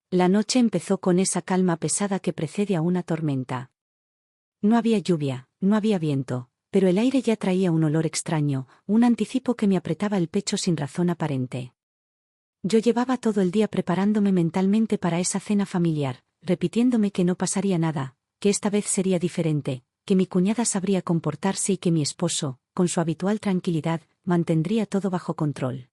La noche empezó con esa calma pesada que precede a una tormenta. No había lluvia, no había viento, pero el aire ya traía un olor extraño, un anticipo que me apretaba el pecho sin razón aparente. Yo llevaba todo el día preparándome mentalmente para esa cena familiar, repitiéndome que no pasaría nada, que esta vez sería diferente, que mi cuñada sabría comportarse y que mi esposo, con su habitual tranquilidad, mantendría todo bajo control.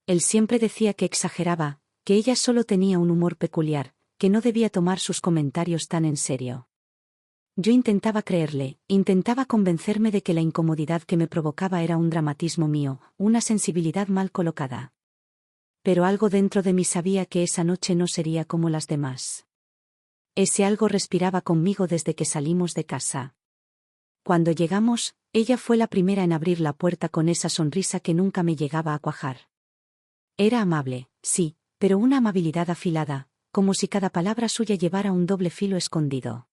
Él siempre decía que exageraba, que ella solo tenía un humor peculiar, que no debía tomar sus comentarios tan en serio. Yo intentaba creerle, intentaba convencerme de que la incomodidad que me provocaba era un dramatismo mío, una sensibilidad mal colocada. Pero algo dentro de mí sabía que esa noche no sería como las demás. Ese algo respiraba conmigo desde que salimos de casa. Cuando llegamos, ella fue la primera en abrir la puerta con esa sonrisa que nunca me llegaba a cuajar. Era amable, sí, pero una amabilidad afilada, como si cada palabra suya llevara un doble filo escondido.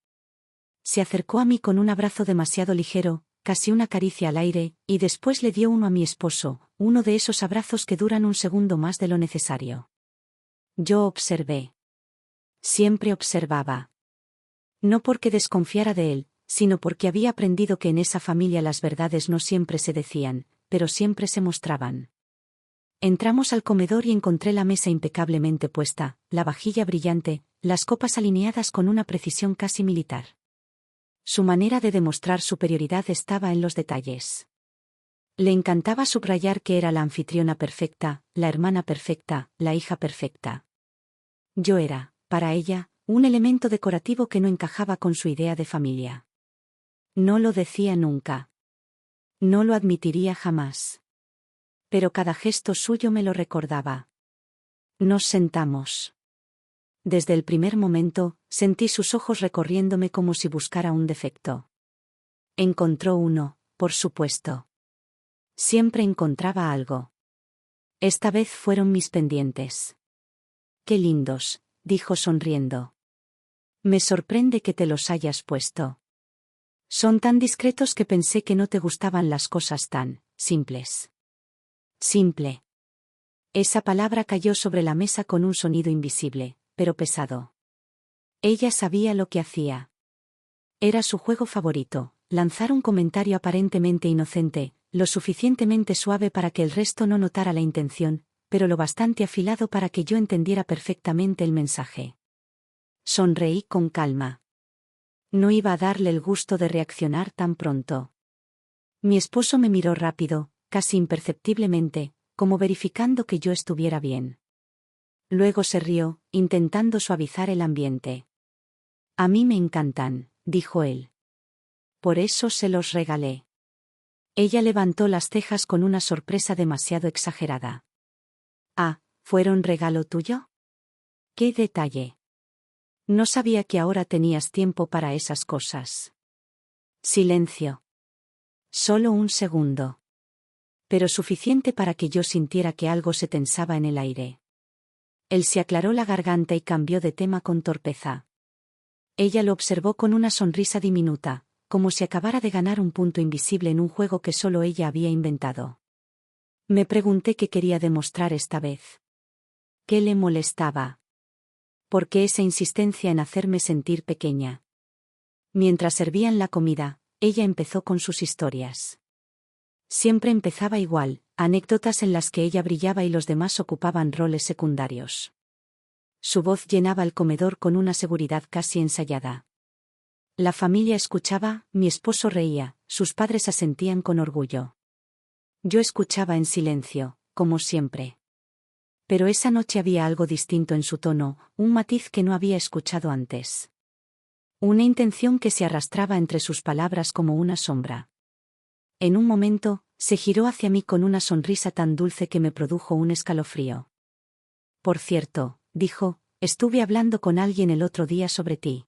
Se acercó a mí con un abrazo demasiado ligero, casi una caricia al aire, y después le dio uno a mi esposo, uno de esos abrazos que duran un segundo más de lo necesario. Yo observé. Siempre observaba. No porque desconfiara de él, sino porque había aprendido que en esa familia las verdades no siempre se decían, pero siempre se mostraban. Entramos al comedor y encontré la mesa impecablemente puesta, la vajilla brillante, las copas alineadas con una precisión casi militar. Su manera de demostrar superioridad estaba en los detalles. Le encantaba subrayar que era la anfitriona perfecta, la hermana perfecta, la hija perfecta. Yo era, para ella, un elemento decorativo que no encajaba con su idea de familia. No lo decía nunca. No lo admitiría jamás. Pero cada gesto suyo me lo recordaba. Nos sentamos. Desde el primer momento, sentí sus ojos recorriéndome como si buscara un defecto. Encontró uno, por supuesto. Siempre encontraba algo. Esta vez fueron mis pendientes. Qué lindos, dijo sonriendo. Me sorprende que te los hayas puesto. Son tan discretos que pensé que no te gustaban las cosas tan simples. Simple. Esa palabra cayó sobre la mesa con un sonido invisible, pero pesado. Ella sabía lo que hacía. Era su juego favorito, lanzar un comentario aparentemente inocente, lo suficientemente suave para que el resto no notara la intención, pero lo bastante afilado para que yo entendiera perfectamente el mensaje. Sonreí con calma. No iba a darle el gusto de reaccionar tan pronto. Mi esposo me miró rápido, casi imperceptiblemente, como verificando que yo estuviera bien. Luego se rió, intentando suavizar el ambiente. A mí me encantan, dijo él. Por eso se los regalé. Ella levantó las cejas con una sorpresa demasiado exagerada. Ah, ¿fueron regalo tuyo? ¡Qué detalle! No sabía que ahora tenías tiempo para esas cosas. Silencio. Solo un segundo. Pero suficiente para que yo sintiera que algo se tensaba en el aire. Él se aclaró la garganta y cambió de tema con torpeza. Ella lo observó con una sonrisa diminuta, como si acabara de ganar un punto invisible en un juego que solo ella había inventado. Me pregunté qué quería demostrar esta vez. ¿Qué le molestaba? ¿Por qué esa insistencia en hacerme sentir pequeña? Mientras servían la comida, ella empezó con sus historias. Siempre empezaba igual, anécdotas en las que ella brillaba y los demás ocupaban roles secundarios. Su voz llenaba el comedor con una seguridad casi ensayada. La familia escuchaba, mi esposo reía, sus padres asentían con orgullo. Yo escuchaba en silencio, como siempre. Pero esa noche había algo distinto en su tono, un matiz que no había escuchado antes. Una intención que se arrastraba entre sus palabras como una sombra. En un momento, se giró hacia mí con una sonrisa tan dulce que me produjo un escalofrío. Por cierto, dijo, estuve hablando con alguien el otro día sobre ti.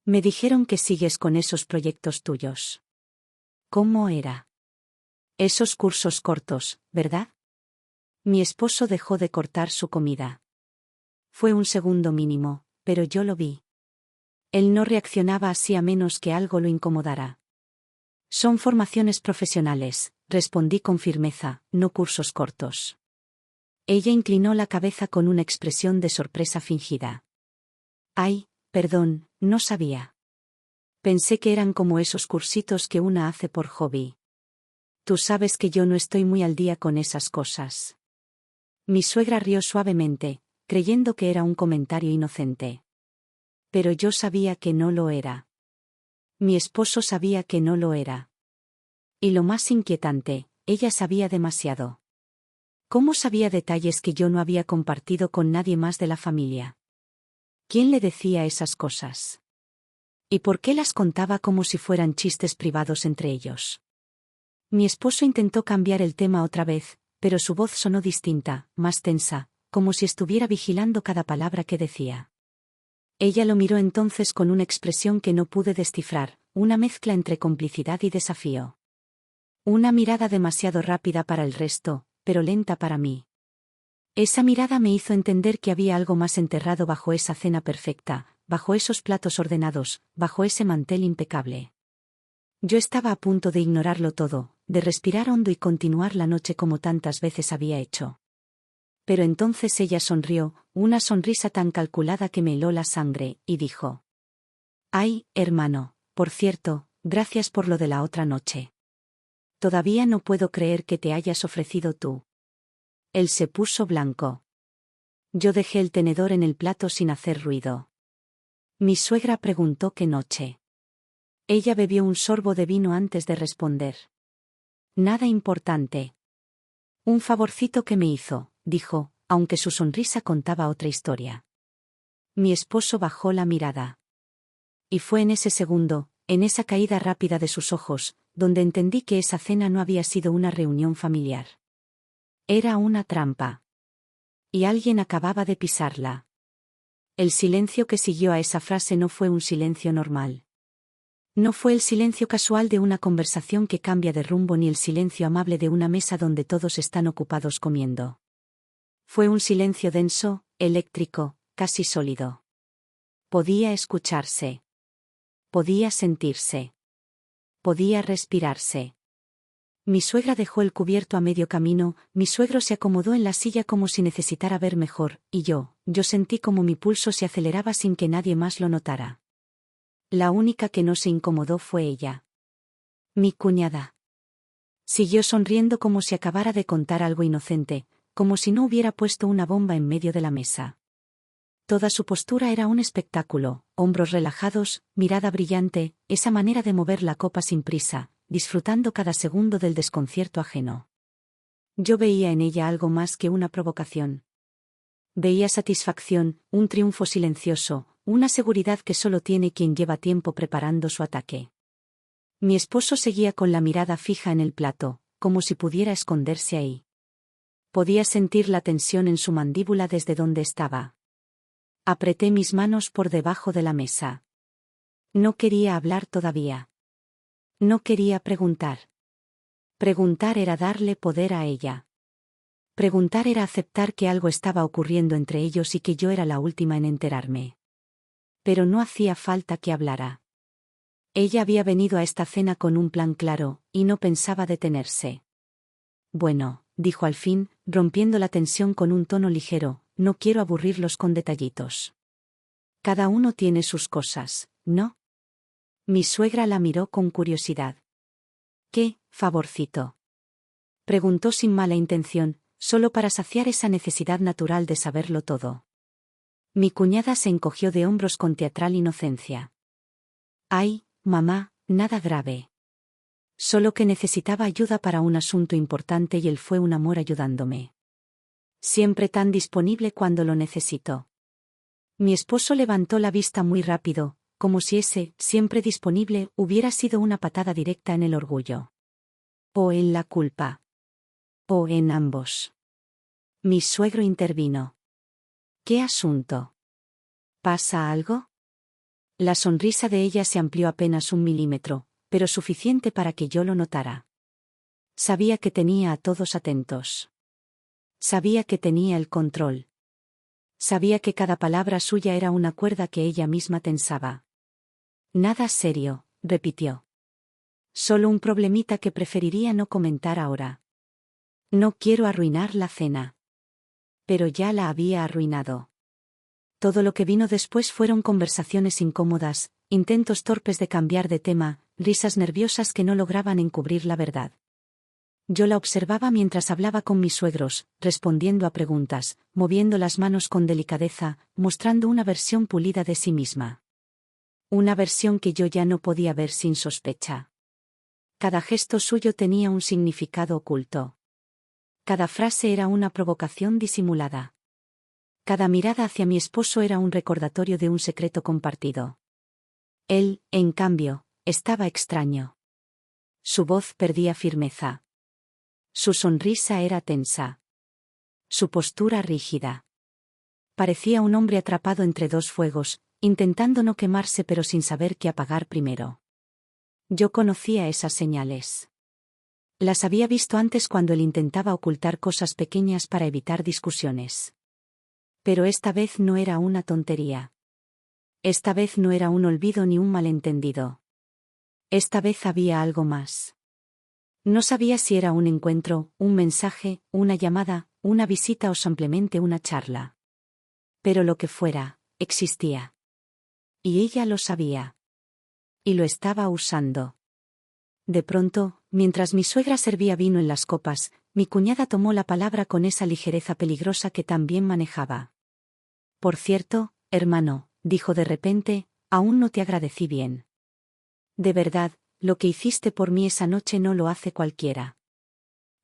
Me dijeron que sigues con esos proyectos tuyos. ¿Cómo era? Esos cursos cortos, ¿verdad? Mi esposo dejó de cortar su comida. Fue un segundo mínimo, pero yo lo vi. Él no reaccionaba así a menos que algo lo incomodara. Son formaciones profesionales, respondí con firmeza, no cursos cortos. Ella inclinó la cabeza con una expresión de sorpresa fingida. Ay, perdón, no sabía. Pensé que eran como esos cursitos que una hace por hobby. Tú sabes que yo no estoy muy al día con esas cosas. Mi suegra rió suavemente, creyendo que era un comentario inocente. Pero yo sabía que no lo era. Mi esposo sabía que no lo era. Y lo más inquietante, ella sabía demasiado. ¿Cómo sabía detalles que yo no había compartido con nadie más de la familia? ¿Quién le decía esas cosas? ¿Y por qué las contaba como si fueran chistes privados entre ellos? Mi esposo intentó cambiar el tema otra vez, pero su voz sonó distinta, más tensa, como si estuviera vigilando cada palabra que decía. Ella lo miró entonces con una expresión que no pude descifrar, una mezcla entre complicidad y desafío. Una mirada demasiado rápida para el resto, pero lenta para mí. Esa mirada me hizo entender que había algo más enterrado bajo esa cena perfecta, bajo esos platos ordenados, bajo ese mantel impecable. Yo estaba a punto de ignorarlo todo, de respirar hondo y continuar la noche como tantas veces había hecho. Pero entonces ella sonrió, una sonrisa tan calculada que me heló la sangre, y dijo: «Ay, hermano, por cierto, gracias por lo de la otra noche. Todavía no puedo creer que te hayas ofrecido tú». Él se puso blanco. Yo dejé el tenedor en el plato sin hacer ruido. Mi suegra preguntó qué noche. Ella bebió un sorbo de vino antes de responder. Nada importante. Un favorcito que me hizo, dijo, aunque su sonrisa contaba otra historia. Mi esposo bajó la mirada. Y fue en ese segundo, en esa caída rápida de sus ojos, donde entendí que esa cena no había sido una reunión familiar. Era una trampa. Y alguien acababa de pisarla. El silencio que siguió a esa frase no fue un silencio normal. No fue el silencio casual de una conversación que cambia de rumbo ni el silencio amable de una mesa donde todos están ocupados comiendo. Fue un silencio denso, eléctrico, casi sólido. Podía escucharse. Podía sentirse. Podía respirarse. Mi suegra dejó el cubierto a medio camino, mi suegro se acomodó en la silla como si necesitara ver mejor, y yo sentí como mi pulso se aceleraba sin que nadie más lo notara. La única que no se incomodó fue ella. Mi cuñada. Siguió sonriendo como si acabara de contar algo inocente, como si no hubiera puesto una bomba en medio de la mesa. Toda su postura era un espectáculo, hombros relajados, mirada brillante, esa manera de mover la copa sin prisa, disfrutando cada segundo del desconcierto ajeno. Yo veía en ella algo más que una provocación. Veía satisfacción, un triunfo silencioso, una seguridad que solo tiene quien lleva tiempo preparando su ataque. Mi esposo seguía con la mirada fija en el plato, como si pudiera esconderse ahí. Podía sentir la tensión en su mandíbula desde donde estaba. Apreté mis manos por debajo de la mesa. No quería hablar todavía. No quería preguntar. Preguntar era darle poder a ella. Preguntar era aceptar que algo estaba ocurriendo entre ellos y que yo era la última en enterarme. Pero no hacía falta que hablara. Ella había venido a esta cena con un plan claro, y no pensaba detenerse. Bueno, dijo al fin, rompiendo la tensión con un tono ligero, no quiero aburrirlos con detallitos. Cada uno tiene sus cosas, ¿no? Mi suegra la miró con curiosidad. ¿Qué, favorcito? Preguntó sin mala intención, solo para saciar esa necesidad natural de saberlo todo. Mi cuñada se encogió de hombros con teatral inocencia. Ay, mamá, nada grave. Solo que necesitaba ayuda para un asunto importante y él fue un amor ayudándome. Siempre tan disponible cuando lo necesitó. Mi esposo levantó la vista muy rápido, como si ese, siempre disponible, hubiera sido una patada directa en el orgullo. O en la culpa. O en ambos. Mi suegro intervino. ¿Qué asunto? ¿Pasa algo? La sonrisa de ella se amplió apenas 1 milímetro, pero suficiente para que yo lo notara. Sabía que tenía a todos atentos. Sabía que tenía el control. Sabía que cada palabra suya era una cuerda que ella misma tensaba. Nada serio, repitió. Solo un problemita que preferiría no comentar ahora. No quiero arruinar la cena. Pero ya la había arruinado. Todo lo que vino después fueron conversaciones incómodas, intentos torpes de cambiar de tema, risas nerviosas que no lograban encubrir la verdad. Yo la observaba mientras hablaba con mis suegros, respondiendo a preguntas, moviendo las manos con delicadeza, mostrando una versión pulida de sí misma. Una versión que yo ya no podía ver sin sospecha. Cada gesto suyo tenía un significado oculto. Cada frase era una provocación disimulada. Cada mirada hacia mi esposo era un recordatorio de un secreto compartido. Él, en cambio, estaba extraño. Su voz perdía firmeza. Su sonrisa era tensa. Su postura rígida. Parecía un hombre atrapado entre dos fuegos, intentando no quemarse pero sin saber qué apagar primero. Yo conocía esas señales. Las había visto antes cuando él intentaba ocultar cosas pequeñas para evitar discusiones. Pero esta vez no era una tontería. Esta vez no era un olvido ni un malentendido. Esta vez había algo más. No sabía si era un encuentro, un mensaje, una llamada, una visita o simplemente una charla. Pero lo que fuera, existía. Y ella lo sabía. Y lo estaba usando. De pronto, mientras mi suegra servía vino en las copas, mi cuñada tomó la palabra con esa ligereza peligrosa que también manejaba. Por cierto, hermano, dijo de repente, aún no te agradecí bien. De verdad, lo que hiciste por mí esa noche no lo hace cualquiera.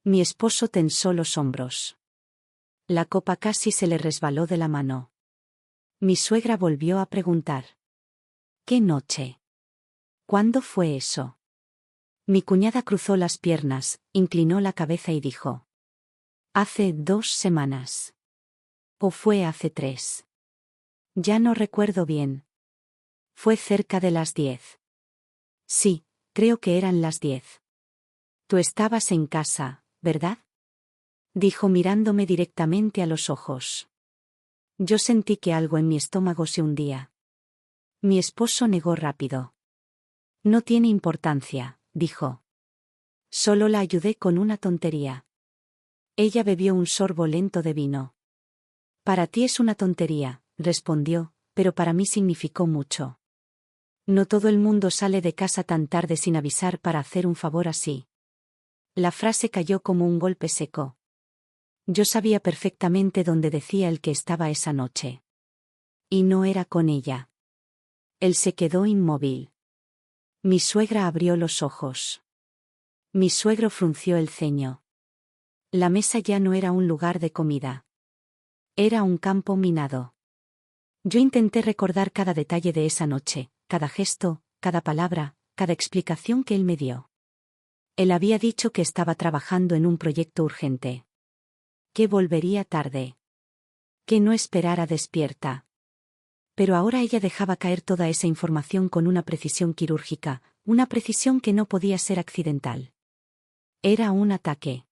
Mi esposo tensó los hombros. La copa casi se le resbaló de la mano. Mi suegra volvió a preguntar. ¿Qué noche? ¿Cuándo fue eso? Mi cuñada cruzó las piernas, inclinó la cabeza y dijo. Hace 2 semanas. ¿O fue hace 3? Ya no recuerdo bien. Fue cerca de las 10. Sí, creo que eran las 10. Tú estabas en casa, ¿verdad? Dijo mirándome directamente a los ojos. Yo sentí que algo en mi estómago se hundía. Mi esposo negó rápido. No tiene importancia, dijo. Solo la ayudé con una tontería. Ella bebió un sorbo lento de vino. Para ti es una tontería, respondió, pero para mí significó mucho. No todo el mundo sale de casa tan tarde sin avisar para hacer un favor así. La frase cayó como un golpe seco. Yo sabía perfectamente dónde decía el que estaba esa noche. Y no era con ella. Él se quedó inmóvil. Mi suegra abrió los ojos. Mi suegro frunció el ceño. La mesa ya no era un lugar de comida. Era un campo minado. Yo intenté recordar cada detalle de esa noche, cada gesto, cada palabra, cada explicación que él me dio. Él había dicho que estaba trabajando en un proyecto urgente. Que volvería tarde. Que no esperara despierta. Pero ahora ella dejaba caer toda esa información con una precisión quirúrgica, una precisión que no podía ser accidental. Era un ataque.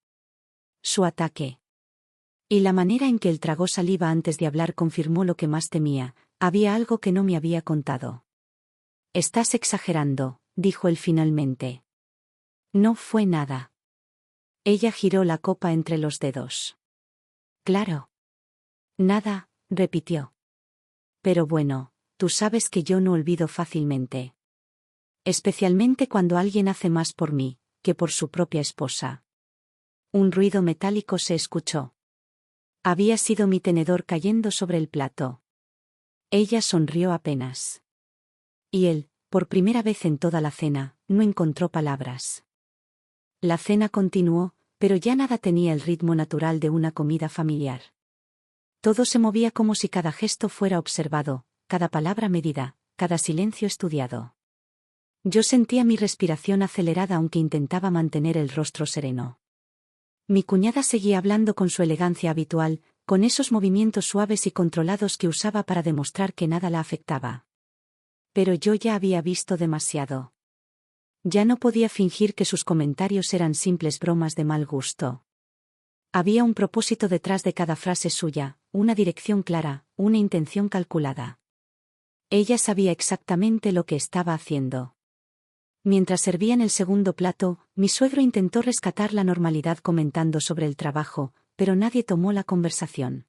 Su ataque. Y la manera en que él tragó saliva antes de hablar confirmó lo que más temía, había algo que no me había contado. Estás exagerando, dijo él finalmente. No fue nada. Ella giró la copa entre los dedos. Claro. Nada, repitió. Pero bueno, tú sabes que yo no olvido fácilmente. Especialmente cuando alguien hace más por mí, que por su propia esposa. Un ruido metálico se escuchó. Había sido mi tenedor cayendo sobre el plato. Ella sonrió apenas. Y él, por primera vez en toda la cena, no encontró palabras. La cena continuó, pero ya nada tenía el ritmo natural de una comida familiar. Todo se movía como si cada gesto fuera observado, cada palabra medida, cada silencio estudiado. Yo sentía mi respiración acelerada aunque intentaba mantener el rostro sereno. Mi cuñada seguía hablando con su elegancia habitual, con esos movimientos suaves y controlados que usaba para demostrar que nada la afectaba. Pero yo ya había visto demasiado. Ya no podía fingir que sus comentarios eran simples bromas de mal gusto. Había un propósito detrás de cada frase suya, una dirección clara, una intención calculada. Ella sabía exactamente lo que estaba haciendo. Mientras servían el segundo plato, mi suegro intentó rescatar la normalidad comentando sobre el trabajo, pero nadie tomó la conversación.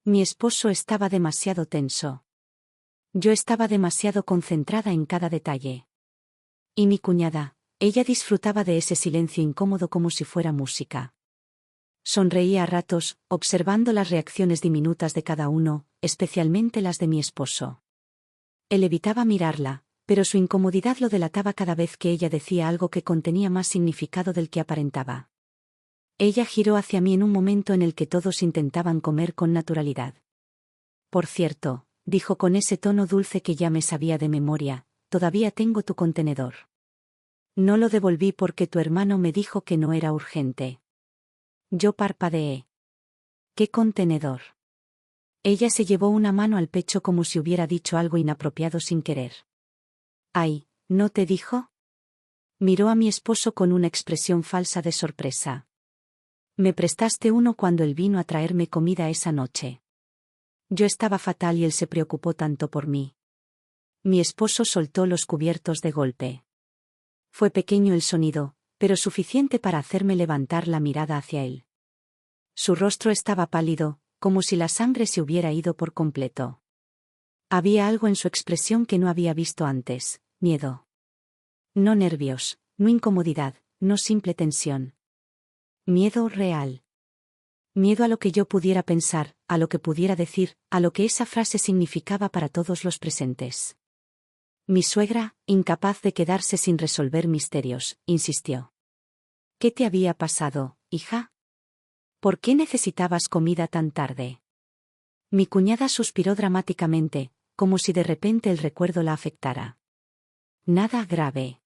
Mi esposo estaba demasiado tenso. Yo estaba demasiado concentrada en cada detalle. Y mi cuñada, ella disfrutaba de ese silencio incómodo como si fuera música. Sonreía a ratos, observando las reacciones diminutas de cada uno, especialmente las de mi esposo. Él evitaba mirarla, pero su incomodidad lo delataba cada vez que ella decía algo que contenía más significado del que aparentaba. Ella giró hacia mí en un momento en el que todos intentaban comer con naturalidad. Por cierto, dijo con ese tono dulce que ya me sabía de memoria, todavía tengo tu contenedor. No lo devolví porque tu hermano me dijo que no era urgente. Yo parpadeé. ¿Qué contenedor? Ella se llevó una mano al pecho como si hubiera dicho algo inapropiado sin querer. Ay, ¿no te dijo? Miró a mi esposo con una expresión falsa de sorpresa. Me prestaste uno cuando él vino a traerme comida esa noche. Yo estaba fatal y él se preocupó tanto por mí. Mi esposo soltó los cubiertos de golpe. Fue pequeño el sonido, pero suficiente para hacerme levantar la mirada hacia él. Su rostro estaba pálido, como si la sangre se hubiera ido por completo. Había algo en su expresión que no había visto antes, miedo. No nervios, no incomodidad, no simple tensión. Miedo real. Miedo a lo que yo pudiera pensar, a lo que pudiera decir, a lo que esa frase significaba para todos los presentes. Mi suegra, incapaz de quedarse sin resolver misterios, insistió. ¿Qué te había pasado, hija? ¿Por qué necesitabas comida tan tarde? Mi cuñada suspiró dramáticamente, como si de repente el recuerdo la afectara. Nada grave.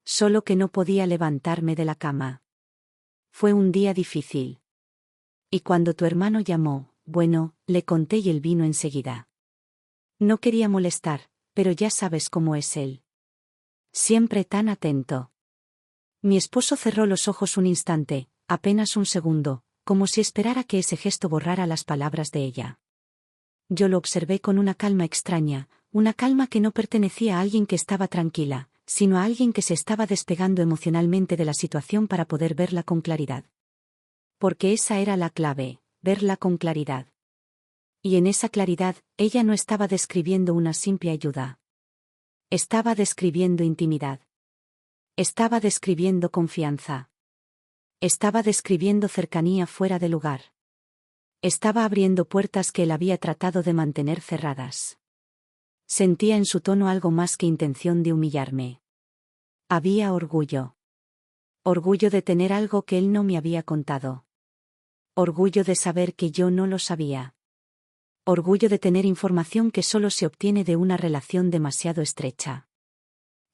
Solo que no podía levantarme de la cama. Fue un día difícil. Y cuando tu hermano llamó, bueno, le conté y él vino enseguida. No quería molestar, pero ya sabes cómo es él. Siempre tan atento. Mi esposo cerró los ojos un instante, apenas un segundo, como si esperara que ese gesto borrara las palabras de ella. Yo lo observé con una calma extraña, una calma que no pertenecía a alguien que estaba tranquila, sino a alguien que se estaba despegando emocionalmente de la situación para poder verla con claridad. Porque esa era la clave, verla con claridad. Y en esa claridad, ella no estaba describiendo una simple ayuda. Estaba describiendo intimidad. Estaba describiendo confianza. Estaba describiendo cercanía fuera de lugar. Estaba abriendo puertas que él había tratado de mantener cerradas. Sentía en su tono algo más que intención de humillarme. Había orgullo. Orgullo de tener algo que él no me había contado. Orgullo de saber que yo no lo sabía. Orgullo de tener información que solo se obtiene de una relación demasiado estrecha.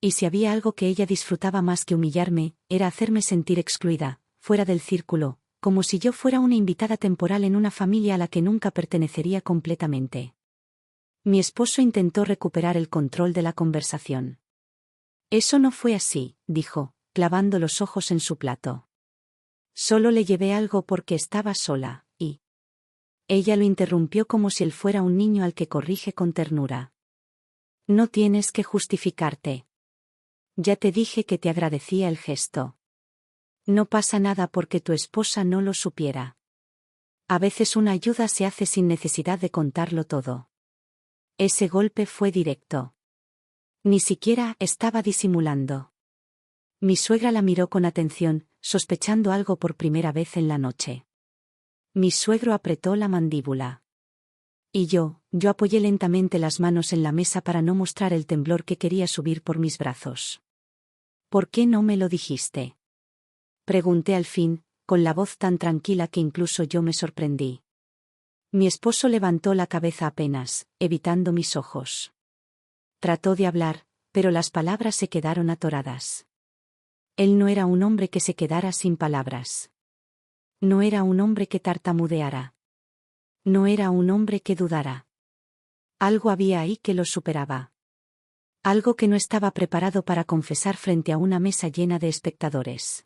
Y si había algo que ella disfrutaba más que humillarme, era hacerme sentir excluida, fuera del círculo, como si yo fuera una invitada temporal en una familia a la que nunca pertenecería completamente. Mi esposo intentó recuperar el control de la conversación. Eso no fue así, dijo, clavando los ojos en su plato. Solo le llevé algo porque estaba sola, y... Ella lo interrumpió como si él fuera un niño al que corrige con ternura. No tienes que justificarte. Ya te dije que te agradecía el gesto. No pasa nada porque tu esposa no lo supiera. A veces una ayuda se hace sin necesidad de contarlo todo. Ese golpe fue directo. Ni siquiera estaba disimulando. Mi suegra la miró con atención, sospechando algo por primera vez en la noche. Mi suegro apretó la mandíbula. Y yo apoyé lentamente las manos en la mesa para no mostrar el temblor que quería subir por mis brazos. ¿Por qué no me lo dijiste? Pregunté al fin, con la voz tan tranquila que incluso yo me sorprendí. Mi esposo levantó la cabeza apenas, evitando mis ojos. Trató de hablar, pero las palabras se quedaron atoradas. Él no era un hombre que se quedara sin palabras. No era un hombre que tartamudeara. No era un hombre que dudara. Algo había ahí que lo superaba. Algo que no estaba preparado para confesar frente a una mesa llena de espectadores.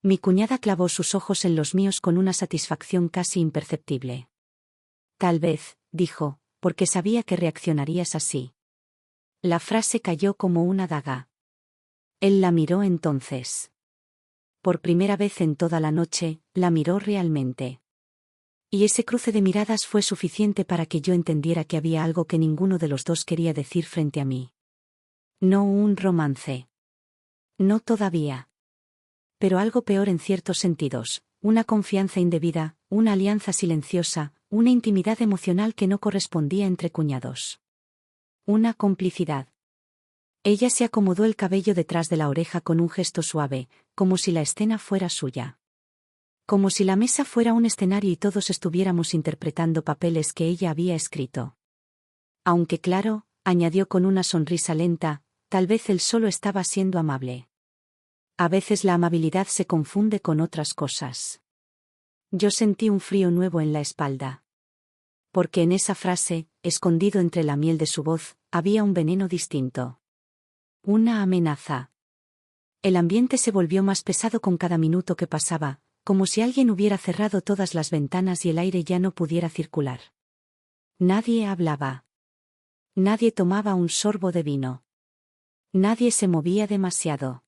Mi cuñada clavó sus ojos en los míos con una satisfacción casi imperceptible. Tal vez, dijo, porque sabía que reaccionarías así. La frase cayó como una daga. Él la miró entonces. Por primera vez en toda la noche, la miró realmente. Y ese cruce de miradas fue suficiente para que yo entendiera que había algo que ninguno de los dos quería decir frente a mí. No un romance. No todavía. Pero algo peor en ciertos sentidos, una confianza indebida, una alianza silenciosa, una intimidad emocional que no correspondía entre cuñados. Una complicidad. Ella se acomodó el cabello detrás de la oreja con un gesto suave, como si la escena fuera suya. Como si la mesa fuera un escenario y todos estuviéramos interpretando papeles que ella había escrito. Aunque claro, añadió con una sonrisa lenta, tal vez él solo estaba siendo amable. A veces la amabilidad se confunde con otras cosas. Yo sentí un frío nuevo en la espalda. Porque en esa frase, escondido entre la miel de su voz, había un veneno distinto. Una amenaza. El ambiente se volvió más pesado con cada minuto que pasaba, como si alguien hubiera cerrado todas las ventanas y el aire ya no pudiera circular. Nadie hablaba. Nadie tomaba un sorbo de vino. Nadie se movía demasiado.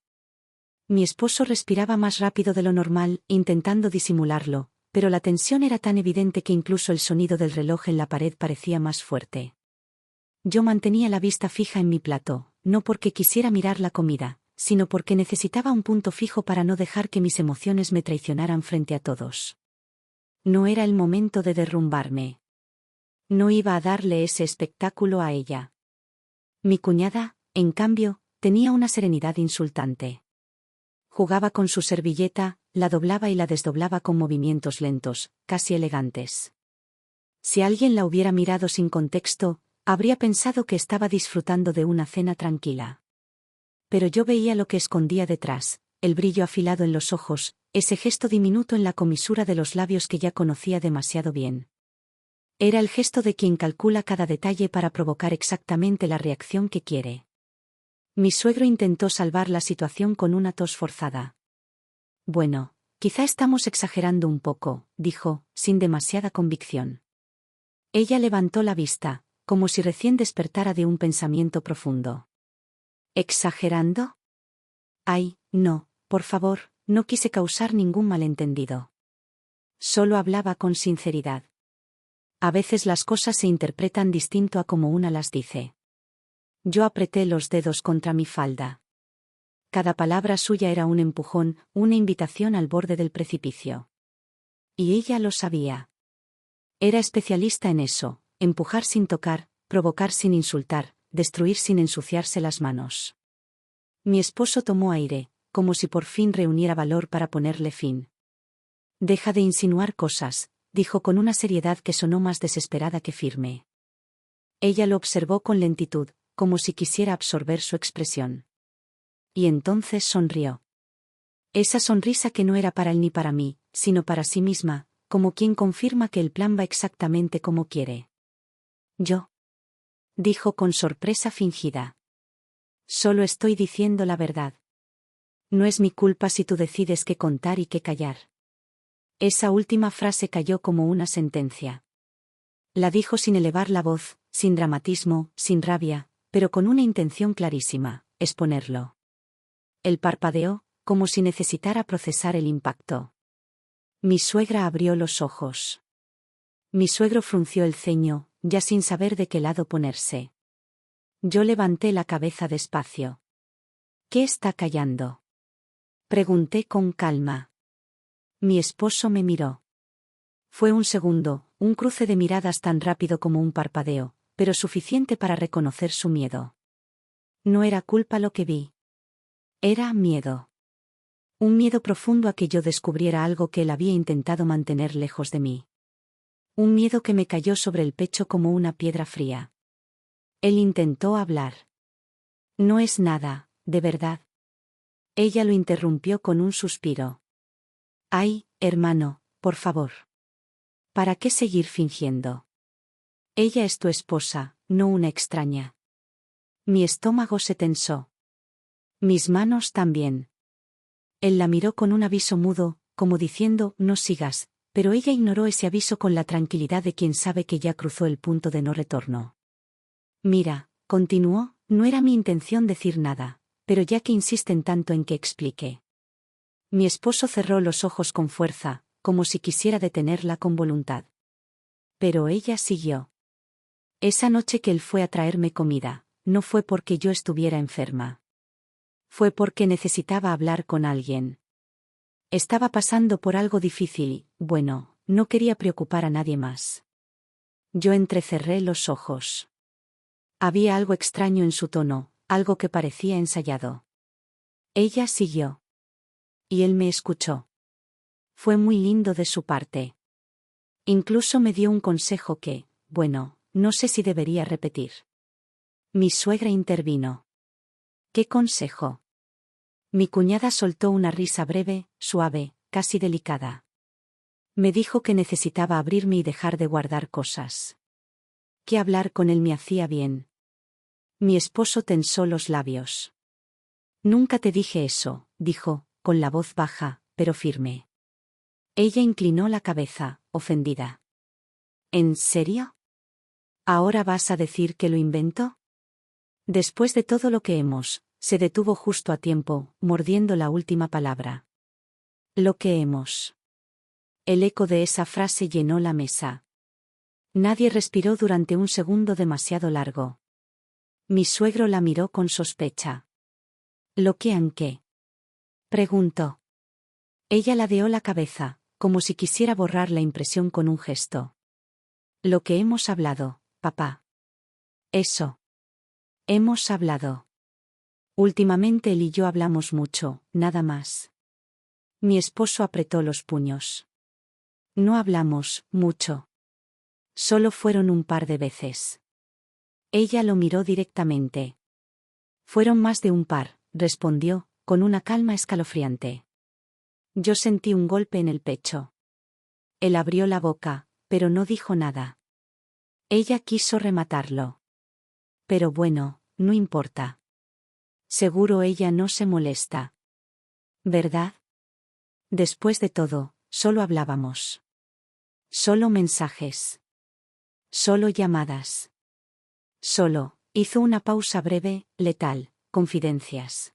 Mi esposo respiraba más rápido de lo normal, intentando disimularlo, pero la tensión era tan evidente que incluso el sonido del reloj en la pared parecía más fuerte. Yo mantenía la vista fija en mi plato, no porque quisiera mirar la comida, sino porque necesitaba un punto fijo para no dejar que mis emociones me traicionaran frente a todos. No era el momento de derrumbarme. No iba a darle ese espectáculo a ella. Mi cuñada, en cambio, tenía una serenidad insultante. Jugaba con su servilleta, la doblaba y la desdoblaba con movimientos lentos, casi elegantes. Si alguien la hubiera mirado sin contexto, habría pensado que estaba disfrutando de una cena tranquila. Pero yo veía lo que escondía detrás, el brillo afilado en los ojos, ese gesto diminuto en la comisura de los labios que ya conocía demasiado bien. Era el gesto de quien calcula cada detalle para provocar exactamente la reacción que quiere. Mi suegro intentó salvar la situación con una tos forzada. Bueno, quizá estamos exagerando un poco, dijo, sin demasiada convicción. Ella levantó la vista, como si recién despertara de un pensamiento profundo. ¿Exagerando? Ay, no, por favor, no quise causar ningún malentendido. Solo hablaba con sinceridad. A veces las cosas se interpretan distinto a como una las dice. Yo apreté los dedos contra mi falda. Cada palabra suya era un empujón, una invitación al borde del precipicio. Y ella lo sabía. Era especialista en eso, empujar sin tocar, provocar sin insultar, destruir sin ensuciarse las manos. Mi esposo tomó aire, como si por fin reuniera valor para ponerle fin. Deja de insinuar cosas, dijo con una seriedad que sonó más desesperada que firme. Ella lo observó con lentitud, como si quisiera absorber su expresión. Y entonces sonrió. Esa sonrisa que no era para él ni para mí, sino para sí misma, como quien confirma que el plan va exactamente como quiere. Yo. Dijo con sorpresa fingida. Solo estoy diciendo la verdad. No es mi culpa si tú decides qué contar y qué callar. Esa última frase cayó como una sentencia. La dijo sin elevar la voz, sin dramatismo, sin rabia, pero con una intención clarísima, exponerlo. Él parpadeó, como si necesitara procesar el impacto. Mi suegra abrió los ojos. Mi suegro frunció el ceño, ya sin saber de qué lado ponerse. Yo levanté la cabeza despacio. ¿Qué está callando? Pregunté con calma. Mi esposo me miró. Fue un segundo, un cruce de miradas tan rápido como un parpadeo, pero suficiente para reconocer su miedo. No era culpa lo que vi. Era miedo. Un miedo profundo a que yo descubriera algo que él había intentado mantener lejos de mí. Un miedo que me cayó sobre el pecho como una piedra fría. Él intentó hablar. No es nada, de verdad. Ella lo interrumpió con un suspiro. Ay, hermano, por favor. ¿Para qué seguir fingiendo? Ella es tu esposa, no una extraña. Mi estómago se tensó. Mis manos también. Él la miró con un aviso mudo, como diciendo, no sigas, pero ella ignoró ese aviso con la tranquilidad de quien sabe que ya cruzó el punto de no retorno. Mira, continuó, no era mi intención decir nada, pero ya que insisten tanto en que explique. Mi esposo cerró los ojos con fuerza, como si quisiera detenerla con voluntad. Pero ella siguió. Esa noche que él fue a traerme comida, no fue porque yo estuviera enferma. Fue porque necesitaba hablar con alguien. Estaba pasando por algo difícil y, bueno, no quería preocupar a nadie más. Yo entrecerré los ojos. Había algo extraño en su tono, algo que parecía ensayado. Ella siguió. Y él me escuchó. Fue muy lindo de su parte. Incluso me dio un consejo que, bueno, no sé si debería repetir. Mi suegra intervino. ¿Qué consejo? Mi cuñada soltó una risa breve, suave, casi delicada. Me dijo que necesitaba abrirme y dejar de guardar cosas. Que hablar con él me hacía bien. Mi esposo tensó los labios. Nunca te dije eso, dijo, con la voz baja, pero firme. Ella inclinó la cabeza, ofendida. ¿En serio? ¿Ahora vas a decir que lo invento? Después de todo lo que se detuvo justo a tiempo, mordiendo la última palabra. Lo que hemos. El eco de esa frase llenó la mesa. Nadie respiró durante un segundo demasiado largo. Mi suegro la miró con sospecha. ¿Lo que han qué? Preguntó. Ella ladeó la cabeza, como si quisiera borrar la impresión con un gesto. Lo que hemos hablado, papá. Eso. Hemos hablado. Últimamente él y yo hablamos mucho, nada más. Mi esposo apretó los puños. No hablamos mucho. Solo fueron un par de veces. Ella lo miró directamente. Fueron más de un par, respondió, con una calma escalofriante. Yo sentí un golpe en el pecho. Él abrió la boca, pero no dijo nada. Ella quiso rematarlo. Pero bueno, no importa. Seguro ella no se molesta. ¿Verdad? Después de todo, solo hablábamos. Solo mensajes. Solo llamadas. Solo, hizo una pausa breve, letal, confidencias.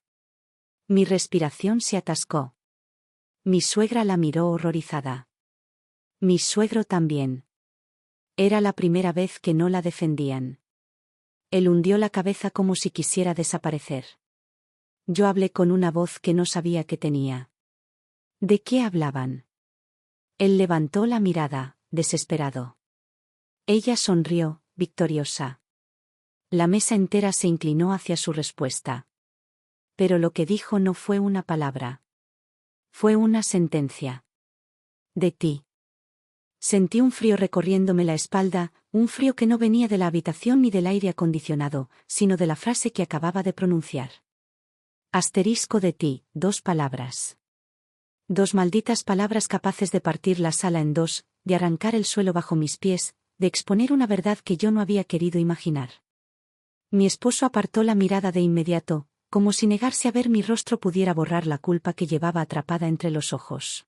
Mi respiración se atascó. Mi suegra la miró horrorizada. Mi suegro también. Era la primera vez que no la defendían. Él hundió la cabeza como si quisiera desaparecer. Yo hablé con una voz que no sabía que tenía. ¿De qué hablaban? Él levantó la mirada, desesperado. Ella sonrió, victoriosa. La mesa entera se inclinó hacia su respuesta. Pero lo que dijo no fue una palabra. Fue una sentencia. De ti. Sentí un frío recorriéndome la espalda, un frío que no venía de la habitación ni del aire acondicionado, sino de la frase que acababa de pronunciar. Asterisco de ti, 2 palabras. 2 malditas palabras capaces de partir la sala en 2, de arrancar el suelo bajo mis pies, de exponer una verdad que yo no había querido imaginar. Mi esposo apartó la mirada de inmediato, como si negarse a ver mi rostro pudiera borrar la culpa que llevaba atrapada entre los ojos.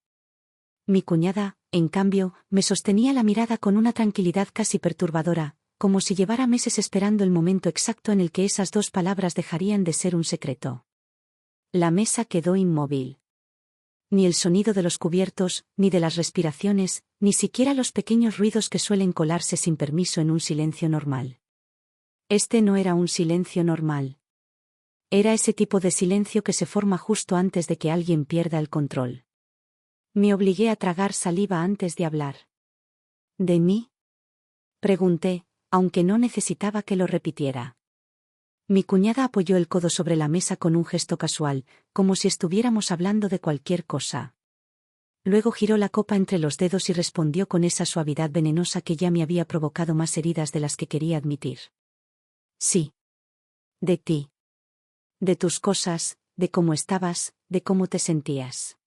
Mi cuñada, en cambio, me sostenía la mirada con una tranquilidad casi perturbadora, como si llevara meses esperando el momento exacto en el que esas 2 palabras dejarían de ser un secreto. La mesa quedó inmóvil. Ni el sonido de los cubiertos, ni de las respiraciones, ni siquiera los pequeños ruidos que suelen colarse sin permiso en un silencio normal. Este no era un silencio normal. Era ese tipo de silencio que se forma justo antes de que alguien pierda el control. Me obligué a tragar saliva antes de hablar. ¿De mí? Pregunté, aunque no necesitaba que lo repitiera. Mi cuñada apoyó el codo sobre la mesa con un gesto casual, como si estuviéramos hablando de cualquier cosa. Luego giró la copa entre los dedos y respondió con esa suavidad venenosa que ya me había provocado más heridas de las que quería admitir. Sí. De ti. De tus cosas, de cómo estabas, de cómo te sentías.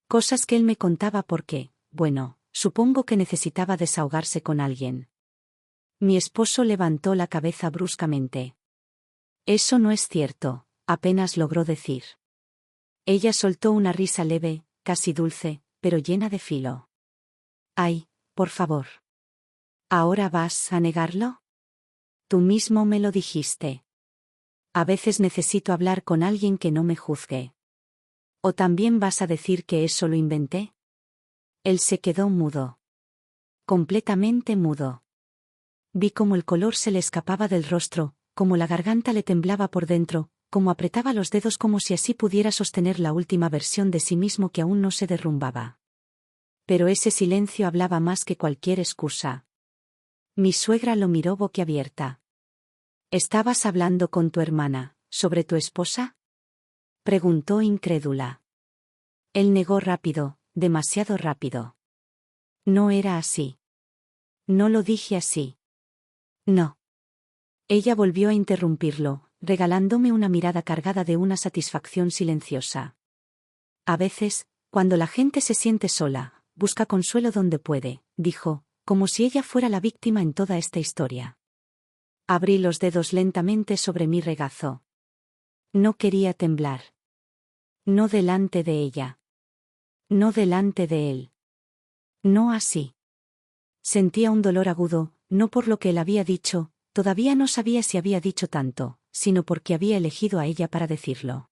Cosas que él me contaba porque, bueno, supongo que necesitaba desahogarse con alguien. Mi esposo levantó la cabeza bruscamente. Eso no es cierto, apenas logró decir. Ella soltó una risa leve, casi dulce, pero llena de filo. Ay, por favor. ¿Ahora vas a negarlo? Tú mismo me lo dijiste. A veces necesito hablar con alguien que no me juzgue. ¿O también vas a decir que eso lo inventé? Él se quedó mudo. completamente mudo. Vi cómo el color se le escapaba del rostro, cómo la garganta le temblaba por dentro, cómo apretaba los dedos como si así pudiera sostener la última versión de sí mismo que aún no se derrumbaba. Pero ese silencio hablaba más que cualquier excusa. Mi suegra lo miró boquiabierta. —¿Estabas hablando con tu hermana, sobre tu esposa? —preguntó incrédula. Él negó rápido, demasiado rápido. No era así. No lo dije así. No. Ella volvió a interrumpirlo, regalándome una mirada cargada de una satisfacción silenciosa. A veces, cuando la gente se siente sola, busca consuelo donde puede, dijo, como si ella fuera la víctima en toda esta historia. Abrí los dedos lentamente sobre mi regazo. No quería temblar. No delante de ella. No delante de él. No así. Sentía un dolor agudo, no por lo que él había dicho, todavía no sabía si había dicho tanto, sino porque había elegido a ella para decirlo.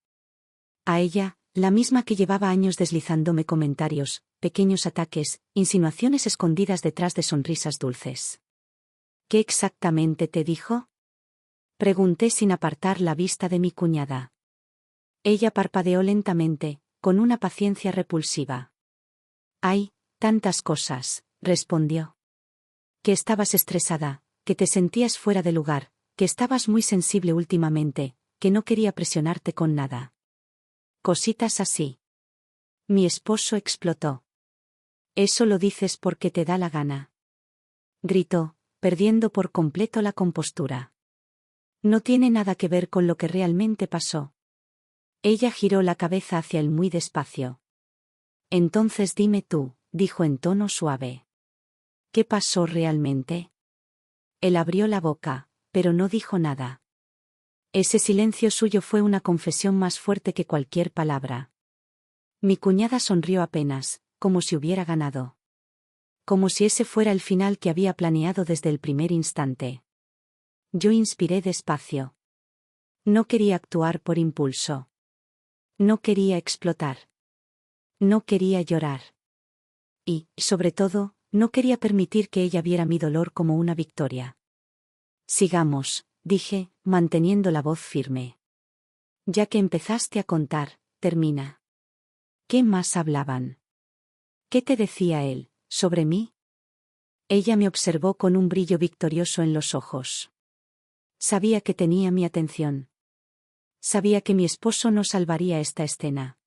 A ella, la misma que llevaba años deslizándome comentarios, pequeños ataques, insinuaciones escondidas detrás de sonrisas dulces. ¿Qué exactamente te dijo? Pregunté sin apartar la vista de mi cuñada. Ella parpadeó lentamente, con una paciencia repulsiva. Hay tantas cosas, respondió. Que estabas estresada, que te sentías fuera de lugar, que estabas muy sensible últimamente, que no quería presionarte con nada. Cositas así. Mi esposo explotó. Eso lo dices porque te da la gana. Gritó, perdiendo por completo la compostura. No tiene nada que ver con lo que realmente pasó. Ella giró la cabeza hacia él muy despacio. Entonces dime tú, dijo en tono suave. ¿Qué pasó realmente? Él abrió la boca, pero no dijo nada. Ese silencio suyo fue una confesión más fuerte que cualquier palabra. Mi cuñada sonrió apenas, como si hubiera ganado. Como si ese fuera el final que había planeado desde el primer instante. Yo inspiré despacio. No quería actuar por impulso. No quería explotar. No quería llorar. Y, sobre todo, no quería permitir que ella viera mi dolor como una victoria. Sigamos, dije, manteniendo la voz firme. Ya que empezaste a contar, termina. ¿Qué más hablaban? ¿Qué te decía él, sobre mí? Ella me observó con un brillo victorioso en los ojos. Sabía que tenía mi atención. Sabía que mi esposo no salvaría esta escena.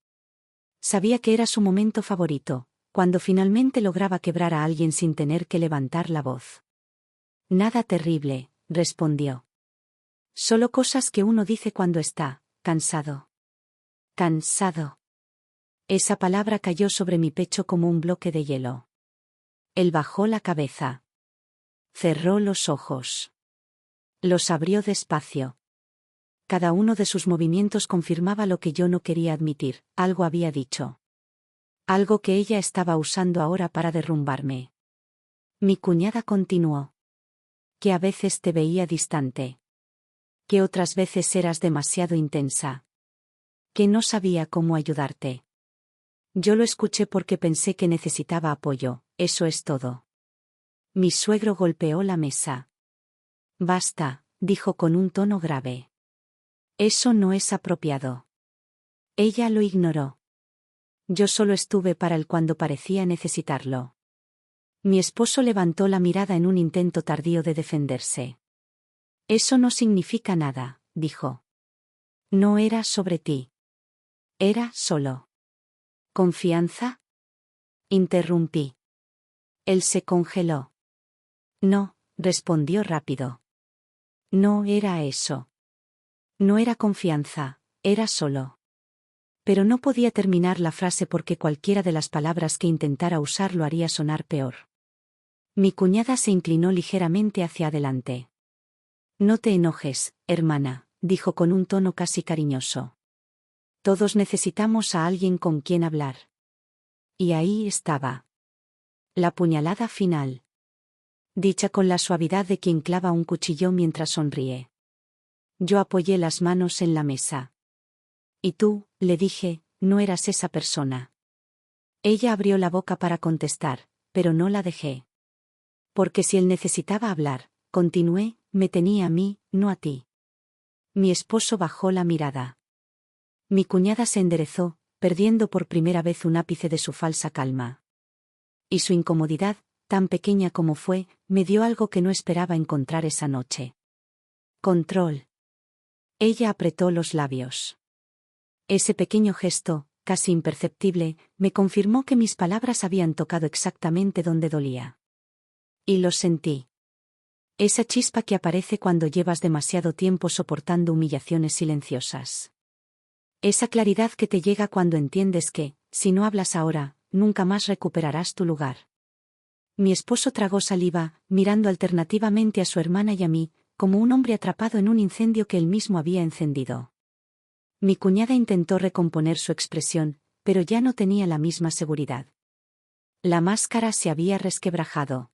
Sabía que era su momento favorito, cuando finalmente lograba quebrar a alguien sin tener que levantar la voz. Nada terrible, respondió. Solo cosas que uno dice cuando está cansado. Cansado. Esa palabra cayó sobre mi pecho como un bloque de hielo. Él bajó la cabeza. Cerró los ojos. Los abrió despacio. Cada uno de sus movimientos confirmaba lo que yo no quería admitir, algo había dicho. Algo que ella estaba usando ahora para derrumbarme. Mi cuñada continuó. Que a veces te veía distante. Que otras veces eras demasiado intensa. Que no sabía cómo ayudarte. Yo lo escuché porque pensé que necesitaba apoyo, eso es todo. Mi suegro golpeó la mesa. Basta, dijo con un tono grave. Eso no es apropiado. Ella lo ignoró. Yo solo estuve para él cuando parecía necesitarlo. Mi esposo levantó la mirada en un intento tardío de defenderse. Eso no significa nada, dijo. No era sobre ti. Era solo. ¿Confianza? Interrumpí. Él se congeló. No, respondió rápido. No era eso. No era confianza, era solo. Pero no podía terminar la frase porque cualquiera de las palabras que intentara usar lo haría sonar peor. Mi cuñada se inclinó ligeramente hacia adelante. No te enojes, hermana, dijo con un tono casi cariñoso. Todos necesitamos a alguien con quien hablar. Y ahí estaba. La puñalada final. Dicha con la suavidad de quien clava un cuchillo mientras sonríe. Yo apoyé las manos en la mesa. Y tú, le dije, no eras esa persona. Ella abrió la boca para contestar, pero no la dejé. Porque si él necesitaba hablar, continué, me tenía a mí, no a ti. Mi esposo bajó la mirada. Mi cuñada se enderezó, perdiendo por primera vez un ápice de su falsa calma. Y su incomodidad, tan pequeña como fue, me dio algo que no esperaba encontrar esa noche. Control. Ella apretó los labios. Ese pequeño gesto, casi imperceptible, me confirmó que mis palabras habían tocado exactamente donde dolía. Y lo sentí. Esa chispa que aparece cuando llevas demasiado tiempo soportando humillaciones silenciosas. Esa claridad que te llega cuando entiendes que, si no hablas ahora, nunca más recuperarás tu lugar. Mi esposo tragó saliva, mirando alternativamente a su hermana y a mí, como un hombre atrapado en un incendio que él mismo había encendido. Mi cuñada intentó recomponer su expresión, pero ya no tenía la misma seguridad. La máscara se había resquebrajado.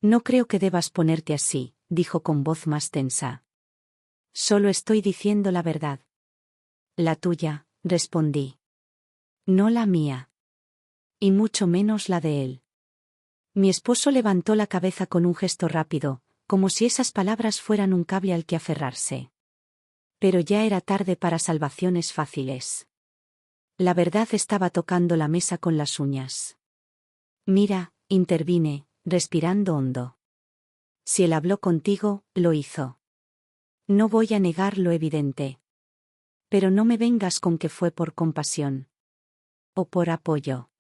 No creo que debas ponerte así, dijo con voz más tensa. Solo estoy diciendo la verdad. La tuya, respondí. No la mía. Y mucho menos la de él. Mi esposo levantó la cabeza con un gesto rápido, como si esas palabras fueran un cable al que aferrarse. Pero ya era tarde para salvaciones fáciles. La verdad estaba tocando la mesa con las uñas. Mira, intervine, respirando hondo. Si él habló contigo, lo hizo. No voy a negar lo evidente. Pero no me vengas con que fue por compasión. O por apoyo.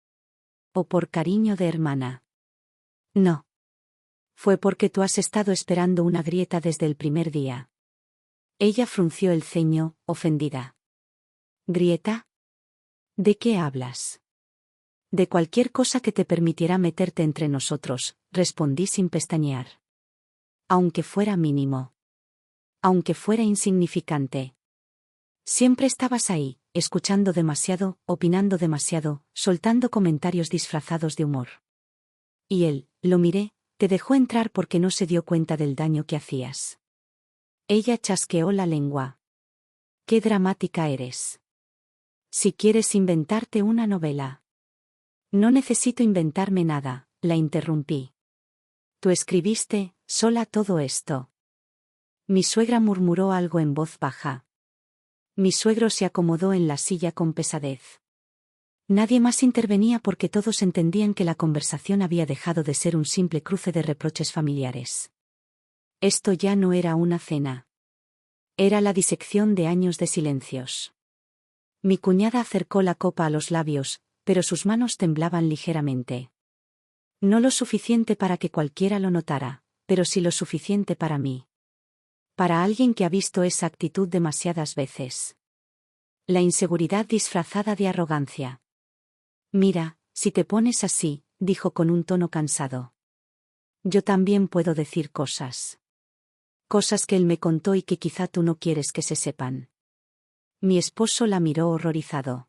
O por cariño de hermana. No. Fue porque tú has estado esperando una grieta desde el primer día. Ella frunció el ceño, ofendida. ¿Grieta? ¿De qué hablas? De cualquier cosa que te permitiera meterte entre nosotros, respondí sin pestañear. Aunque fuera mínimo. Aunque fuera insignificante. Siempre estabas ahí, escuchando demasiado, opinando demasiado, soltando comentarios disfrazados de humor. Y él, lo miré, te dejó entrar porque no se dio cuenta del daño que hacías. Ella chasqueó la lengua. Qué dramática eres. Si quieres inventarte una novela. No necesito inventarme nada, la interrumpí. Tú escribiste, sola todo esto. Mi suegra murmuró algo en voz baja. Mi suegro se acomodó en la silla con pesadez. Nadie más intervenía porque todos entendían que la conversación había dejado de ser un simple cruce de reproches familiares. Esto ya no era una cena. Era la disección de años de silencios. Mi cuñada acercó la copa a los labios, pero sus manos temblaban ligeramente. No lo suficiente para que cualquiera lo notara, pero sí lo suficiente para mí. Para alguien que ha visto esa actitud demasiadas veces. La inseguridad disfrazada de arrogancia. Mira, si te pones así, dijo con un tono cansado. Yo también puedo decir cosas. Cosas que él me contó y que quizá tú no quieres que se sepan. Mi esposo la miró horrorizado.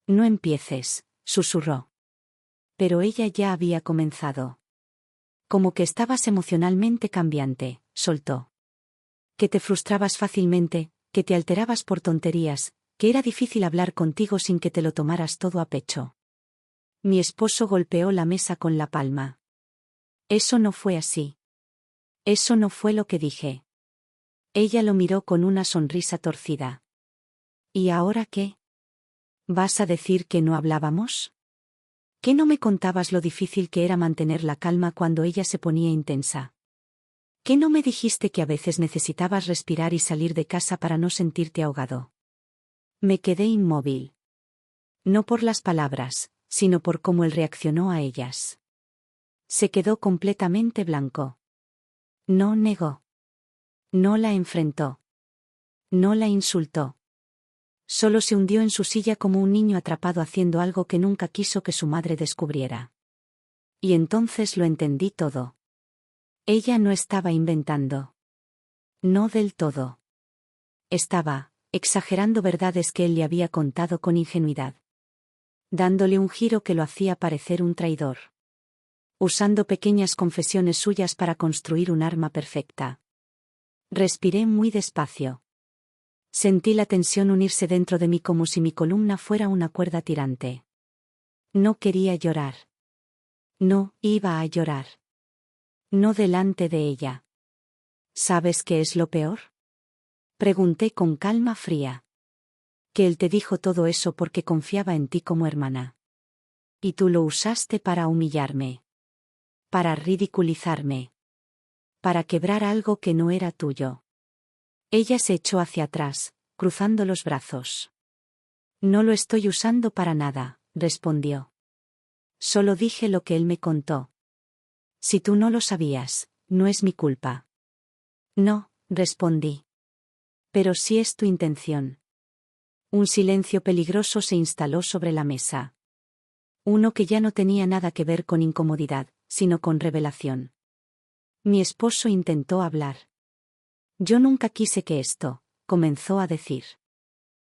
No empieces, susurró. Pero ella ya había comenzado. Como que estabas emocionalmente cambiante, soltó. Que te frustrabas fácilmente, que te alterabas por tonterías, que era difícil hablar contigo sin que te lo tomaras todo a pecho. Mi esposo golpeó la mesa con la palma. Eso no fue así. Eso no fue lo que dije. Ella lo miró con una sonrisa torcida. ¿Y ahora qué? ¿Vas a decir que no hablábamos? ¿Qué no me contabas lo difícil que era mantener la calma cuando ella se ponía intensa? ¿Qué no me dijiste que a veces necesitabas respirar y salir de casa para no sentirte ahogado? Me quedé inmóvil. No por las palabras, sino por cómo él reaccionó a ellas. Se quedó completamente blanco. No negó. No la enfrentó. No la insultó. Solo se hundió en su silla como un niño atrapado haciendo algo que nunca quiso que su madre descubriera. Y entonces lo entendí todo. Ella no estaba inventando. No del todo. Estaba exagerando verdades que él le había contado con ingenuidad. Dándole un giro que lo hacía parecer un traidor. Usando pequeñas confesiones suyas para construir un arma perfecta. Respiré muy despacio. Sentí la tensión unirse dentro de mí como si mi columna fuera una cuerda tirante. No quería llorar. No iba a llorar. No delante de ella. ¿Sabes qué es lo peor? Pregunté con calma fría. Que él te dijo todo eso porque confiaba en ti como hermana. Y tú lo usaste para humillarme. Para ridiculizarme. Para quebrar algo que no era tuyo. Ella se echó hacia atrás, cruzando los brazos. No lo estoy usando para nada, respondió. Solo dije lo que él me contó. Si tú no lo sabías, no es mi culpa. No, respondí. Pero sí es tu intención. Un silencio peligroso se instaló sobre la mesa. Uno que ya no tenía nada que ver con incomodidad, sino con revelación. Mi esposo intentó hablar. Yo nunca quise que esto, comenzó a decir.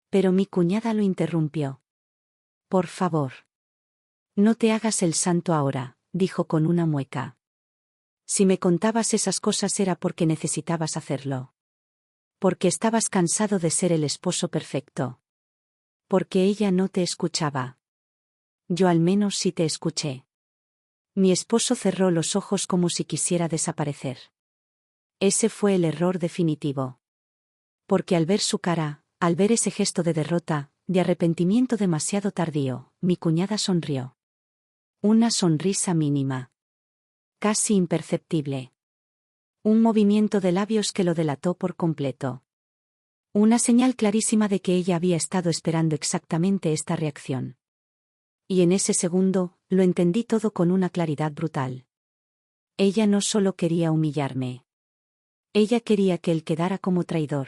Pero mi cuñada lo interrumpió. Por favor. No te hagas el santo ahora, dijo con una mueca. Si me contabas esas cosas era porque necesitabas hacerlo. Porque estabas cansado de ser el esposo perfecto. Porque ella no te escuchaba. Yo al menos sí te escuché. Mi esposo cerró los ojos como si quisiera desaparecer. Ese fue el error definitivo. Porque al ver su cara, al ver ese gesto de derrota, de arrepentimiento demasiado tardío, mi cuñada sonrió. Una sonrisa mínima. Casi imperceptible. Un movimiento de labios que lo delató por completo. Una señal clarísima de que ella había estado esperando exactamente esta reacción. Y en ese segundo, lo entendí todo con una claridad brutal. Ella no solo quería humillarme. Ella quería que él quedara como traidor.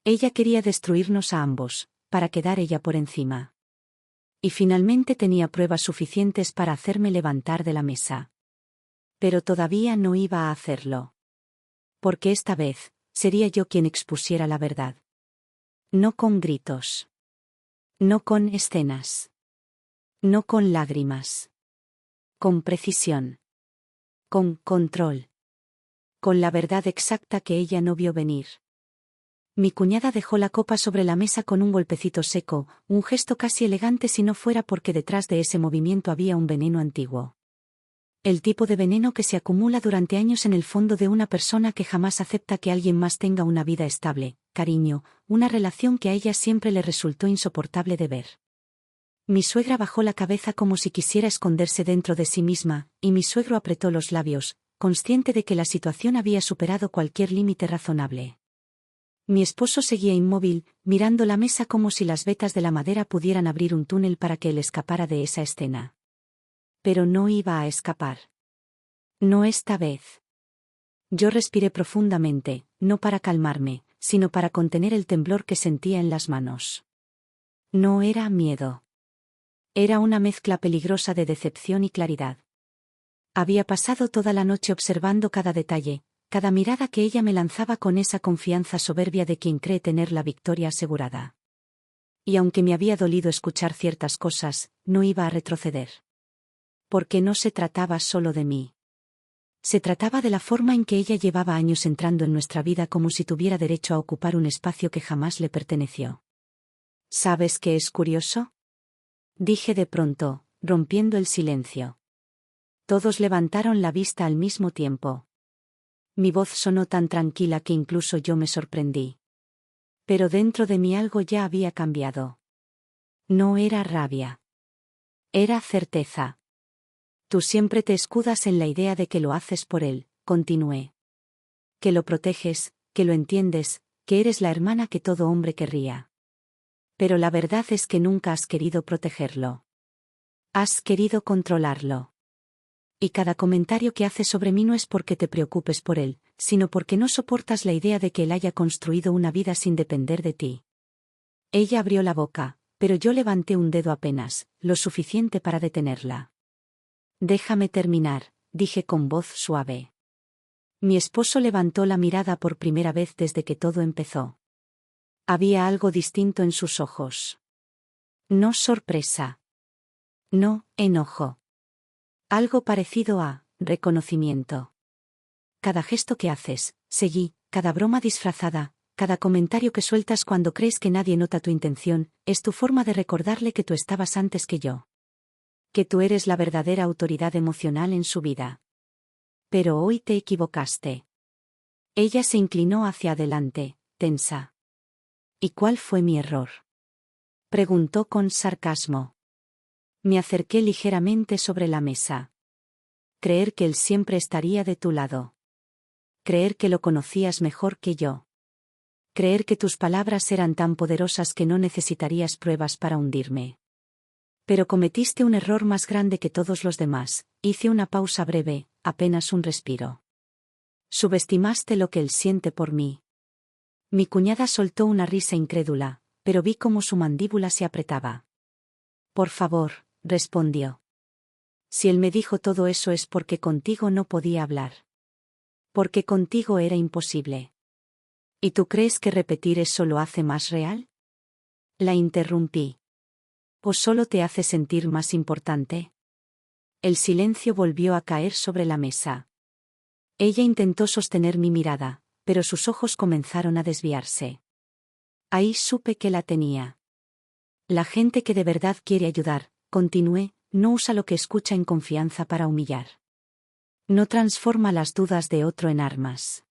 Ella quería destruirnos a ambos, para quedar ella por encima. Y finalmente tenía pruebas suficientes para hacerme levantar de la mesa. Pero todavía no iba a hacerlo. Porque esta vez, sería yo quien expusiera la verdad. No con gritos. No con escenas. No con lágrimas. Con precisión. Con control. Con la verdad exacta que ella no vio venir. Mi cuñada dejó la copa sobre la mesa con un golpecito seco, un gesto casi elegante si no fuera porque detrás de ese movimiento había un veneno antiguo. El tipo de veneno que se acumula durante años en el fondo de una persona que jamás acepta que alguien más tenga una vida estable, cariño, una relación que a ella siempre le resultó insoportable de ver. Mi suegra bajó la cabeza como si quisiera esconderse dentro de sí misma, y mi suegro apretó los labios, consciente de que la situación había superado cualquier límite razonable. Mi esposo seguía inmóvil, mirando la mesa como si las vetas de la madera pudieran abrir un túnel para que él escapara de esa escena. Pero no iba a escapar. No esta vez. Yo respiré profundamente, no para calmarme, sino para contener el temblor que sentía en las manos. No era miedo. Era una mezcla peligrosa de decepción y claridad. Había pasado toda la noche observando cada detalle, cada mirada que ella me lanzaba con esa confianza soberbia de quien cree tener la victoria asegurada. Y aunque me había dolido escuchar ciertas cosas, no iba a retroceder. Porque no se trataba solo de mí. Se trataba de la forma en que ella llevaba años entrando en nuestra vida como si tuviera derecho a ocupar un espacio que jamás le perteneció. ¿Sabes qué es curioso? Dije de pronto, rompiendo el silencio. Todos levantaron la vista al mismo tiempo. Mi voz sonó tan tranquila que incluso yo me sorprendí. Pero dentro de mí algo ya había cambiado. No era rabia. Era certeza. Tú siempre te escudas en la idea de que lo haces por él, continué. Que lo proteges, que lo entiendes, que eres la hermana que todo hombre querría. Pero la verdad es que nunca has querido protegerlo. Has querido controlarlo. Y cada comentario que hace sobre mí no es porque te preocupes por él, sino porque no soportas la idea de que él haya construido una vida sin depender de ti. Ella abrió la boca, pero yo levanté un dedo apenas, lo suficiente para detenerla. Déjame terminar, dije con voz suave. Mi esposo levantó la mirada por primera vez desde que todo empezó. Había algo distinto en sus ojos. No sorpresa. No enojo. Algo parecido a reconocimiento. Cada gesto que haces, seguí, cada broma disfrazada, cada comentario que sueltas cuando crees que nadie nota tu intención, es tu forma de recordarle que tú estabas antes que yo. Que tú eres la verdadera autoridad emocional en su vida. Pero hoy te equivocaste. Ella se inclinó hacia adelante, tensa. ¿Y cuál fue mi error? Preguntó con sarcasmo. Me acerqué ligeramente sobre la mesa. Creer que él siempre estaría de tu lado. Creer que lo conocías mejor que yo. Creer que tus palabras eran tan poderosas que no necesitarías pruebas para hundirme. Pero cometiste un error más grande que todos los demás. Hice una pausa breve, apenas un respiro. Subestimaste lo que él siente por mí. Mi cuñada soltó una risa incrédula, pero vi cómo su mandíbula se apretaba. Por favor, respondió. Si él me dijo todo eso es porque contigo no podía hablar. Porque contigo era imposible. ¿Y tú crees que repetir eso lo hace más real? La interrumpí. ¿O solo te hace sentir más importante? El silencio volvió a caer sobre la mesa. Ella intentó sostener mi mirada, pero sus ojos comenzaron a desviarse. Ahí supe que la tenía. La gente que de verdad quiere ayudar, continué, no usa lo que escucha en confianza para humillar. No transforma las dudas de otro en armas.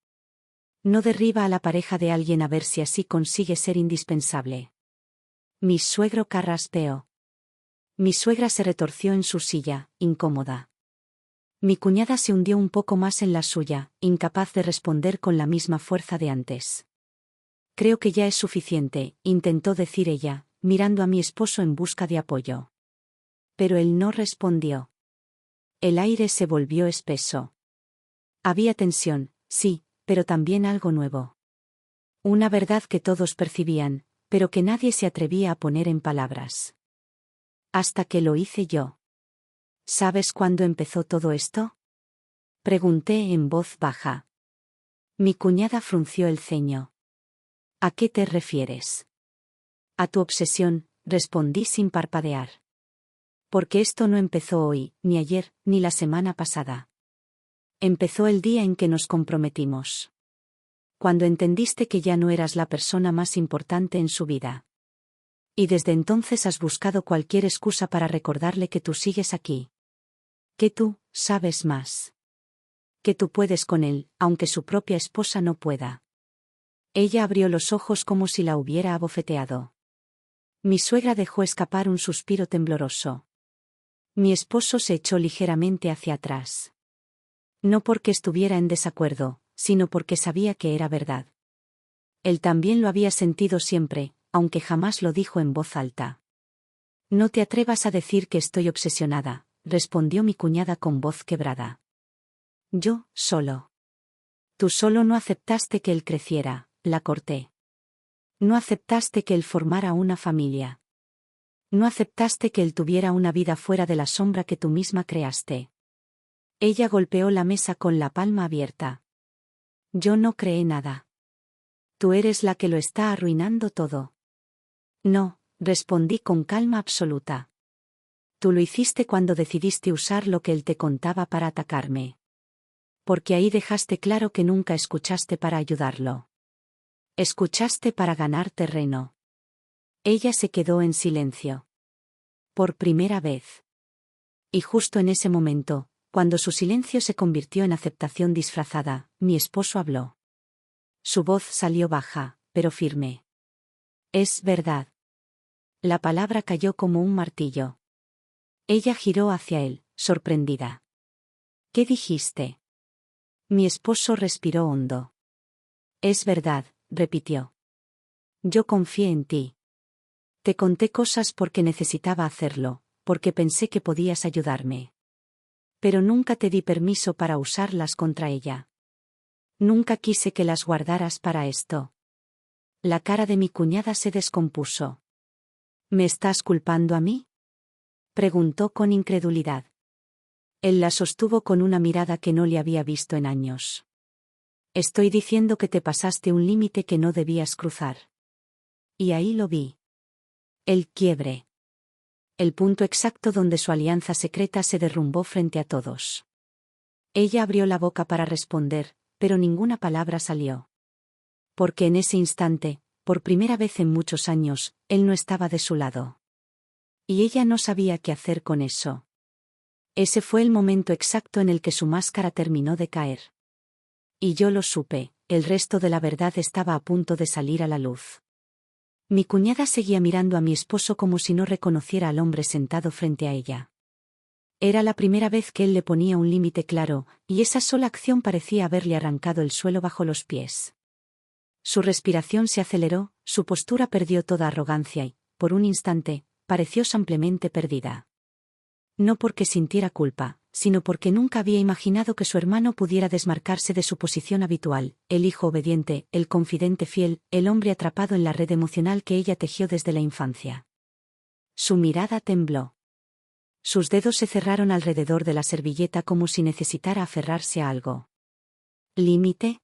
No derriba a la pareja de alguien a ver si así consigue ser indispensable. Mi suegro carraspeó. Mi suegra se retorció en su silla, incómoda. Mi cuñada se hundió un poco más en la suya, incapaz de responder con la misma fuerza de antes. Creo que ya es suficiente, intentó decir ella, mirando a mi esposo en busca de apoyo. Pero él no respondió. El aire se volvió espeso. Había tensión, sí, pero también algo nuevo. Una verdad que todos percibían, pero que nadie se atrevía a poner en palabras. Hasta que lo hice yo. ¿Sabes cuándo empezó todo esto? Pregunté en voz baja. Mi cuñada frunció el ceño. ¿A qué te refieres? A tu obsesión, respondí sin parpadear. Porque esto no empezó hoy, ni ayer, ni la semana pasada. Empezó el día en que nos comprometimos. Cuando entendiste que ya no eras la persona más importante en su vida. Y desde entonces has buscado cualquier excusa para recordarle que tú sigues aquí. Que tú, sabes más. Que tú puedes con él, aunque su propia esposa no pueda. Ella abrió los ojos como si la hubiera abofeteado. Mi suegra dejó escapar un suspiro tembloroso. Mi esposo se echó ligeramente hacia atrás. No porque estuviera en desacuerdo, sino porque sabía que era verdad. Él también lo había sentido siempre, aunque jamás lo dijo en voz alta. No te atrevas a decir que estoy obsesionada, respondió mi cuñada con voz quebrada. Yo, solo. Tú solo no aceptaste que él creciera, la corté. No aceptaste que él formara una familia. No aceptaste que él tuviera una vida fuera de la sombra que tú misma creaste. Ella golpeó la mesa con la palma abierta. Yo no creé nada. Tú eres la que lo está arruinando todo. No, respondí con calma absoluta. Tú lo hiciste cuando decidiste usar lo que él te contaba para atacarme. Porque ahí dejaste claro que nunca escuchaste para ayudarlo. Escuchaste para ganar terreno. Ella se quedó en silencio. Por primera vez. Y justo en ese momento, cuando su silencio se convirtió en aceptación disfrazada, mi esposo habló. Su voz salió baja, pero firme. Es verdad. La palabra cayó como un martillo. Ella giró hacia él, sorprendida. ¿Qué dijiste? Mi esposo respiró hondo. Es verdad, repitió. Yo confié en ti. Te conté cosas porque necesitaba hacerlo, porque pensé que podías ayudarme. Pero nunca te di permiso para usarlas contra ella. Nunca quise que las guardaras para esto. La cara de mi cuñada se descompuso. ¿Me estás culpando a mí? Preguntó con incredulidad. Él la sostuvo con una mirada que no le había visto en años. Estoy diciendo que te pasaste un límite que no debías cruzar. Y ahí lo vi. El quiebre. El punto exacto donde su alianza secreta se derrumbó frente a todos. Ella abrió la boca para responder, pero ninguna palabra salió. Porque en ese instante, por primera vez en muchos años, él no estaba de su lado. Y ella no sabía qué hacer con eso. Ese fue el momento exacto en el que su máscara terminó de caer. Y yo lo supe, el resto de la verdad estaba a punto de salir a la luz. Mi cuñada seguía mirando a mi esposo como si no reconociera al hombre sentado frente a ella. Era la primera vez que él le ponía un límite claro, y esa sola acción parecía haberle arrancado el suelo bajo los pies. Su respiración se aceleró, su postura perdió toda arrogancia y, por un instante, pareció simplemente perdida. No porque sintiera culpa, sino porque nunca había imaginado que su hermano pudiera desmarcarse de su posición habitual, el hijo obediente, el confidente fiel, el hombre atrapado en la red emocional que ella tejió desde la infancia. Su mirada tembló. Sus dedos se cerraron alrededor de la servilleta como si necesitara aferrarse a algo. ¿Límite?,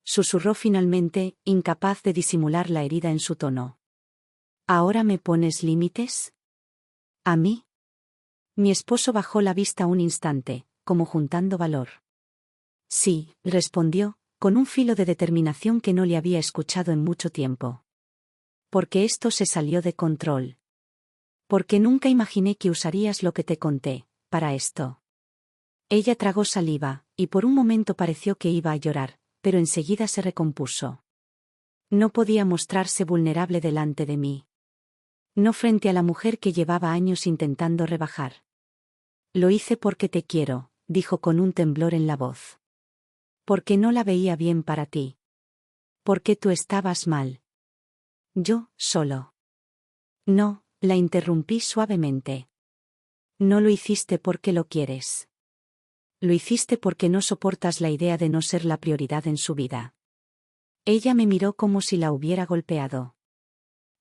susurró finalmente, incapaz de disimular la herida en su tono. ¿Ahora me pones límites? ¿A mí? Mi esposo bajó la vista un instante, como juntando valor. Sí, respondió, con un filo de determinación que no le había escuchado en mucho tiempo. Porque esto se salió de control. Porque nunca imaginé que usarías lo que te conté, para esto. Ella tragó saliva, y por un momento pareció que iba a llorar, pero enseguida se recompuso. No podía mostrarse vulnerable delante de mí. No frente a la mujer que llevaba años intentando rebajar. Lo hice porque te quiero, dijo con un temblor en la voz. Porque no la veía bien para ti. Porque tú estabas mal. Yo, solo. No, la interrumpí suavemente. No lo hiciste porque lo quieres. Lo hiciste porque no soportas la idea de no ser la prioridad en su vida. Ella me miró como si la hubiera golpeado.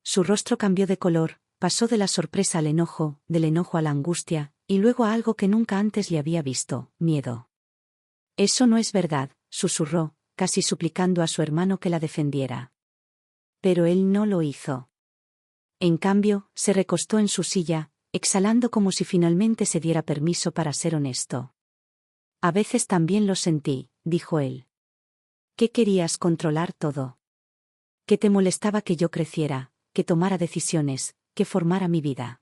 Su rostro cambió de color, pasó de la sorpresa al enojo, del enojo a la angustia, y luego a algo que nunca antes le había visto, miedo. Eso no es verdad, susurró, casi suplicando a su hermano que la defendiera. Pero él no lo hizo. En cambio, se recostó en su silla, exhalando como si finalmente se diera permiso para ser honesto. A veces también lo sentí, dijo él. ¿Qué querías controlar todo? ¿Qué te molestaba que yo creciera, que tomara decisiones, que formara mi vida?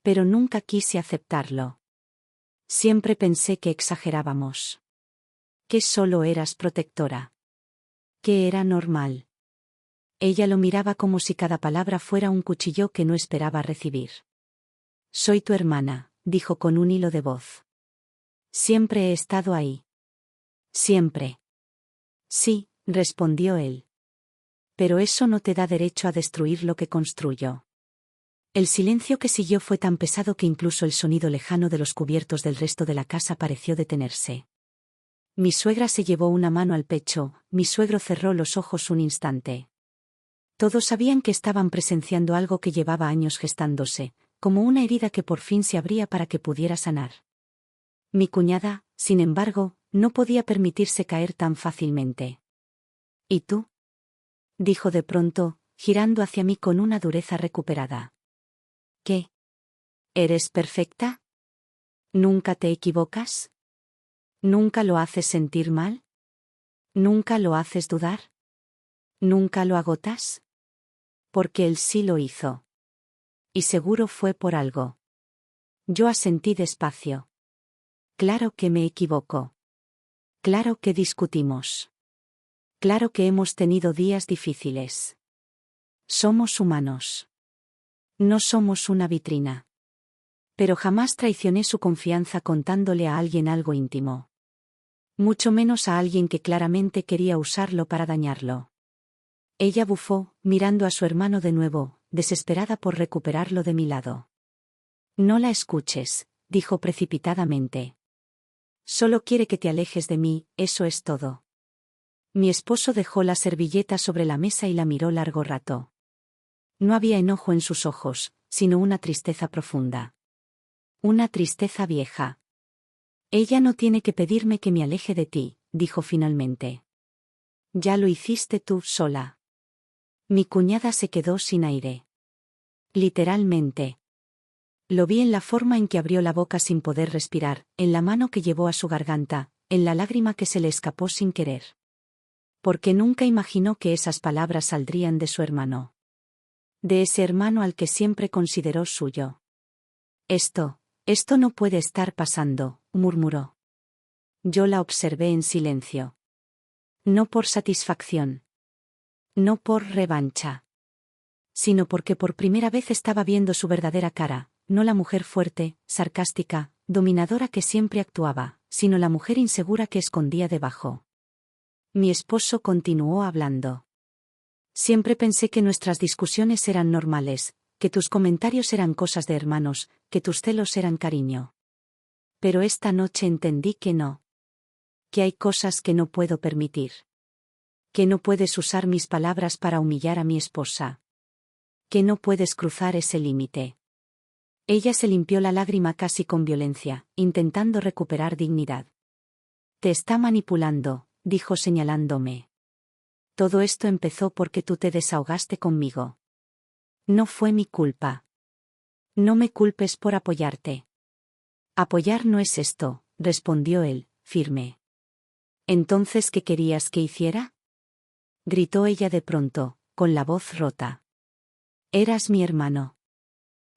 Pero nunca quise aceptarlo. Siempre pensé que exagerábamos. Que solo eras protectora. Que era normal. Ella lo miraba como si cada palabra fuera un cuchillo que no esperaba recibir. Soy tu hermana, dijo con un hilo de voz. Siempre he estado ahí. Siempre. Sí, respondió él. Pero eso no te da derecho a destruir lo que construyo. El silencio que siguió fue tan pesado que incluso el sonido lejano de los cubiertos del resto de la casa pareció detenerse. Mi suegra se llevó una mano al pecho, mi suegro cerró los ojos un instante. Todos sabían que estaban presenciando algo que llevaba años gestándose, como una herida que por fin se abría para que pudiera sanar. Mi cuñada, sin embargo, no podía permitirse caer tan fácilmente. ¿Y tú?, dijo de pronto, girando hacia mí con una dureza recuperada. ¿Qué? ¿Eres perfecta? ¿Nunca te equivocas? ¿Nunca lo haces sentir mal? ¿Nunca lo haces dudar? ¿Nunca lo agotas? Porque él sí lo hizo. Y seguro fue por algo. Yo asentí despacio. Claro que me equivoco. Claro que discutimos. Claro que hemos tenido días difíciles. Somos humanos. No somos una vitrina. Pero jamás traicioné su confianza contándole a alguien algo íntimo. Mucho menos a alguien que claramente quería usarlo para dañarlo. Ella bufó, mirando a su hermano de nuevo, desesperada por recuperarlo de mi lado. No la escuches, dijo precipitadamente. Solo quiere que te alejes de mí, eso es todo. Mi esposo dejó la servilleta sobre la mesa y la miró largo rato. No había enojo en sus ojos, sino una tristeza profunda. Una tristeza vieja. Ella no tiene que pedirme que me aleje de ti, dijo finalmente. Ya lo hiciste tú sola. Mi cuñada se quedó sin aire. Literalmente. Lo vi en la forma en que abrió la boca sin poder respirar, en la mano que llevó a su garganta, en la lágrima que se le escapó sin querer. Porque nunca imaginó que esas palabras saldrían de su hermano. De ese hermano al que siempre consideró suyo. Esto, Esto no puede estar pasando, murmuró. Yo la observé en silencio. No por satisfacción. No por revancha. Sino porque por primera vez estaba viendo su verdadera cara, no la mujer fuerte, sarcástica, dominadora que siempre actuaba, sino la mujer insegura que escondía debajo. Mi esposo continuó hablando. Siempre pensé que nuestras discusiones eran normales, que tus comentarios eran cosas de hermanos, que tus celos eran cariño. Pero esta noche entendí que no. Que hay cosas que no puedo permitir. Que no puedes usar mis palabras para humillar a mi esposa. Que no puedes cruzar ese límite. Ella se limpió la lágrima casi con violencia, intentando recuperar dignidad. Te está manipulando, dijo señalándome. Todo esto empezó porque tú te desahogaste conmigo. No fue mi culpa. No me culpes por apoyarte. Apoyar no es esto, respondió él, firme. ¿Entonces qué querías que hiciera? Gritó ella de pronto, con la voz rota. Eras mi hermano.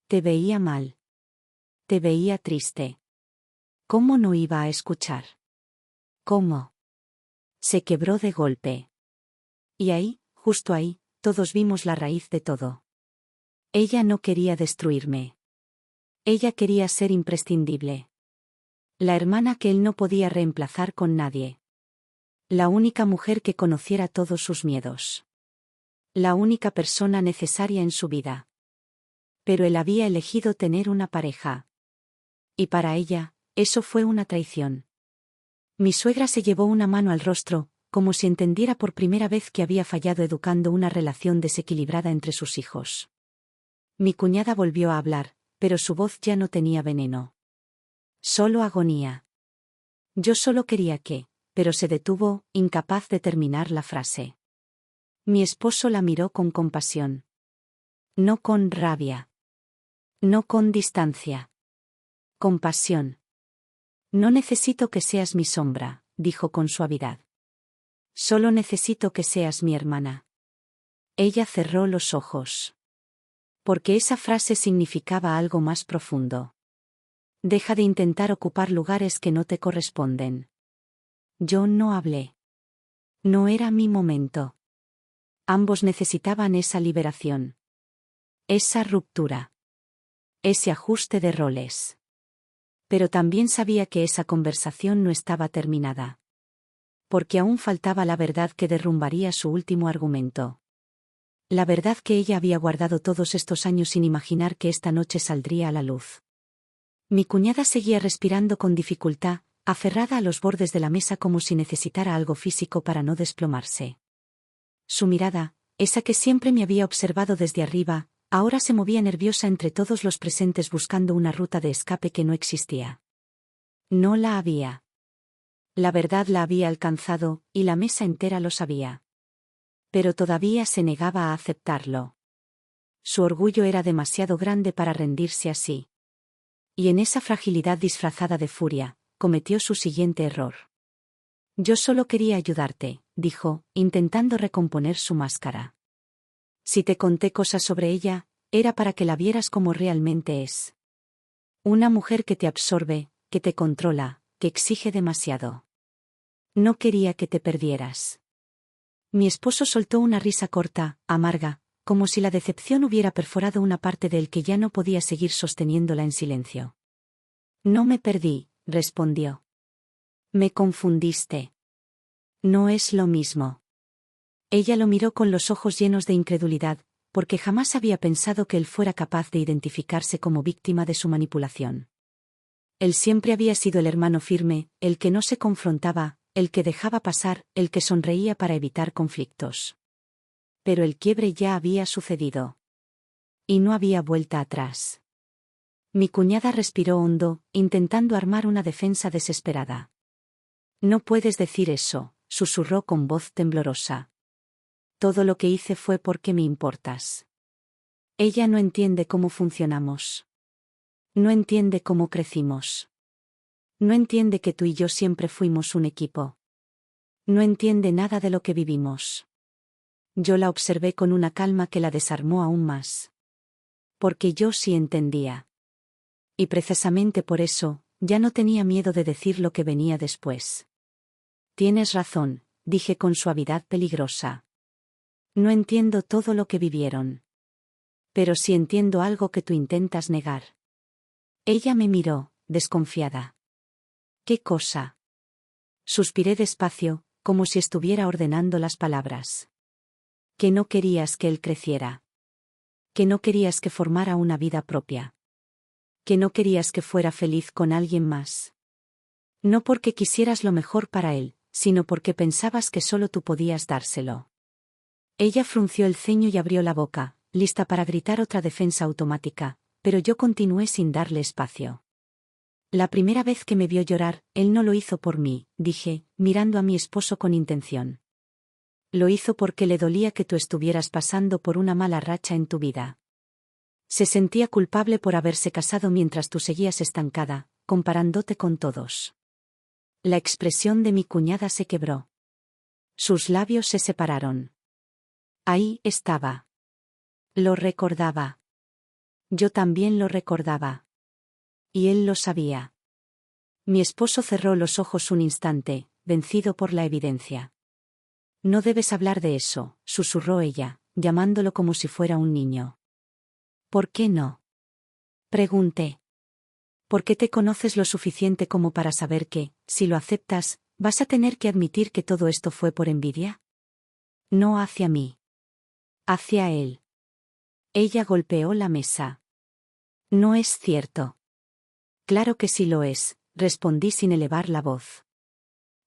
Te veía mal. Te veía triste. ¿Cómo no iba a escuchar? ¿Cómo? Se quebró de golpe. Y ahí, justo ahí, todos vimos la raíz de todo. Ella no quería destruirme. Ella quería ser imprescindible. La hermana que él no podía reemplazar con nadie. La única mujer que conociera todos sus miedos. La única persona necesaria en su vida. Pero él había elegido tener una pareja. Y para ella, eso fue una traición. Mi suegra se llevó una mano al rostro, como si entendiera por primera vez que había fallado educando una relación desequilibrada entre sus hijos. Mi cuñada volvió a hablar, pero su voz ya no tenía veneno. Solo agonía. Yo solo quería que, pero se detuvo, incapaz de terminar la frase. Mi esposo la miró con compasión. No con rabia. No con distancia. Compasión. No necesito que seas mi sombra, dijo con suavidad. Solo necesito que seas mi hermana. Ella cerró los ojos. Porque esa frase significaba algo más profundo. Deja de intentar ocupar lugares que no te corresponden. Yo no hablé. No era mi momento. Ambos necesitaban esa liberación. Esa ruptura. Ese ajuste de roles. Pero también sabía que esa conversación no estaba terminada. Porque aún faltaba la verdad que derrumbaría su último argumento. La verdad que ella había guardado todos estos años sin imaginar que esta noche saldría a la luz. Mi cuñada seguía respirando con dificultad, aferrada a los bordes de la mesa como si necesitara algo físico para no desplomarse. Su mirada, esa que siempre me había observado desde arriba, ahora se movía nerviosa entre todos los presentes buscando una ruta de escape que no existía. No la había. La verdad la había alcanzado, y la mesa entera lo sabía. Pero todavía se negaba a aceptarlo. Su orgullo era demasiado grande para rendirse así. Y en esa fragilidad disfrazada de furia, cometió su siguiente error. Yo solo quería ayudarte, dijo, intentando recomponer su máscara. Si te conté cosas sobre ella, era para que la vieras como realmente es. Una mujer que te absorbe, que te controla, que exige demasiado. No quería que te perdieras. Mi esposo soltó una risa corta, amarga, como si la decepción hubiera perforado una parte de él que ya no podía seguir sosteniéndola en silencio. No me perdí, respondió. Me confundiste. No es lo mismo. Ella lo miró con los ojos llenos de incredulidad, porque jamás había pensado que él fuera capaz de identificarse como víctima de su manipulación. Él siempre había sido el hermano firme, el que no se confrontaba, el que dejaba pasar, el que sonreía para evitar conflictos. Pero el quiebre ya había sucedido. Y no había vuelta atrás. Mi cuñada respiró hondo, intentando armar una defensa desesperada. No puedes decir eso, susurró con voz temblorosa. Todo lo que hice fue porque me importas. Ella no entiende cómo funcionamos. No entiende cómo crecimos. No entiende que tú y yo siempre fuimos un equipo. No entiende nada de lo que vivimos. Yo la observé con una calma que la desarmó aún más. Porque yo sí entendía. Y precisamente por eso, ya no tenía miedo de decir lo que venía después. Tienes razón, dije con suavidad peligrosa. No entiendo todo lo que vivieron. Pero sí entiendo algo que tú intentas negar. Ella me miró, desconfiada. ¿Qué cosa? Suspiré despacio, como si estuviera ordenando las palabras. Que no querías que él creciera. Que no querías que formara una vida propia. Que no querías que fuera feliz con alguien más. No porque quisieras lo mejor para él, sino porque pensabas que solo tú podías dárselo. Ella frunció el ceño y abrió la boca, lista para gritar otra defensa automática, pero yo continué sin darle espacio. La primera vez que me vio llorar, él no lo hizo por mí, dije, mirando a mi esposo con intención. Lo hizo porque le dolía que tú estuvieras pasando por una mala racha en tu vida. Se sentía culpable por haberse casado mientras tú seguías estancada, comparándote con todos. La expresión de mi cuñada se quebró. Sus labios se separaron. Ahí estaba. Lo recordaba. Yo también lo recordaba. Y él lo sabía. Mi esposo cerró los ojos un instante, vencido por la evidencia. No debes hablar de eso, susurró ella, llamándolo como si fuera un niño. ¿Por qué no? Pregunté. Porque te conoces lo suficiente como para saber que, si lo aceptas, vas a tener que admitir que todo esto fue por envidia. No hacia mí. Hacia él. Ella golpeó la mesa. No es cierto. Claro que sí lo es, respondí sin elevar la voz.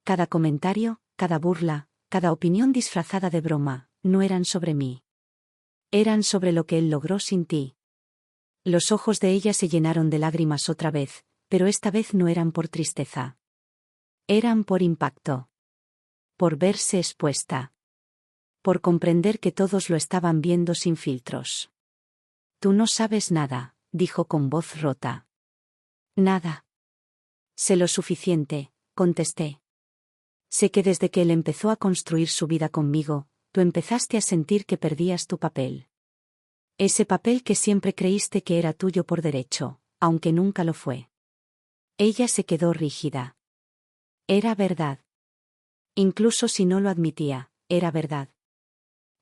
Cada comentario, cada burla, cada opinión disfrazada de broma, no eran sobre mí. Eran sobre lo que él logró sin ti. Los ojos de ella se llenaron de lágrimas otra vez, pero esta vez no eran por tristeza. Eran por impacto. Por verse expuesta. Por comprender que todos lo estaban viendo sin filtros. Tú no sabes nada, dijo con voz rota. Nada. Sé lo suficiente, contesté. Sé que desde que él empezó a construir su vida conmigo, tú empezaste a sentir que perdías tu papel. Ese papel que siempre creíste que era tuyo por derecho, aunque nunca lo fue. Ella se quedó rígida. Era verdad. Incluso si no lo admitía, era verdad.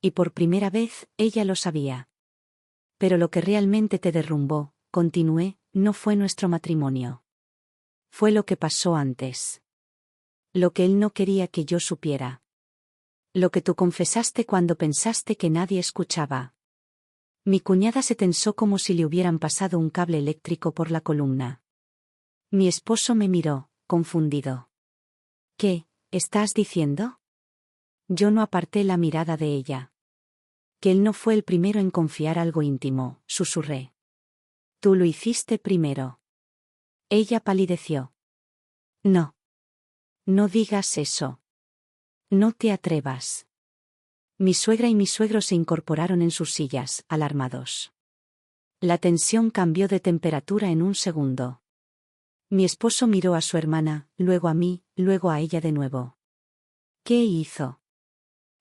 Y por primera vez, ella lo sabía. Pero lo que realmente te derrumbó, continué, no fue nuestro matrimonio. Fue lo que pasó antes. Lo que él no quería que yo supiera. Lo que tú confesaste cuando pensaste que nadie escuchaba. Mi cuñada se tensó como si le hubieran pasado un cable eléctrico por la columna. Mi esposo me miró, confundido. ¿Qué estás diciendo? Yo no aparté la mirada de ella. Que él no fue el primero en confiar algo íntimo, susurré. Tú lo hiciste primero. Ella palideció. No. No digas eso. No te atrevas. Mi suegra y mi suegro se incorporaron en sus sillas, alarmados. La tensión cambió de temperatura en un segundo. Mi esposo miró a su hermana, luego a mí, luego a ella de nuevo. ¿Qué hizo?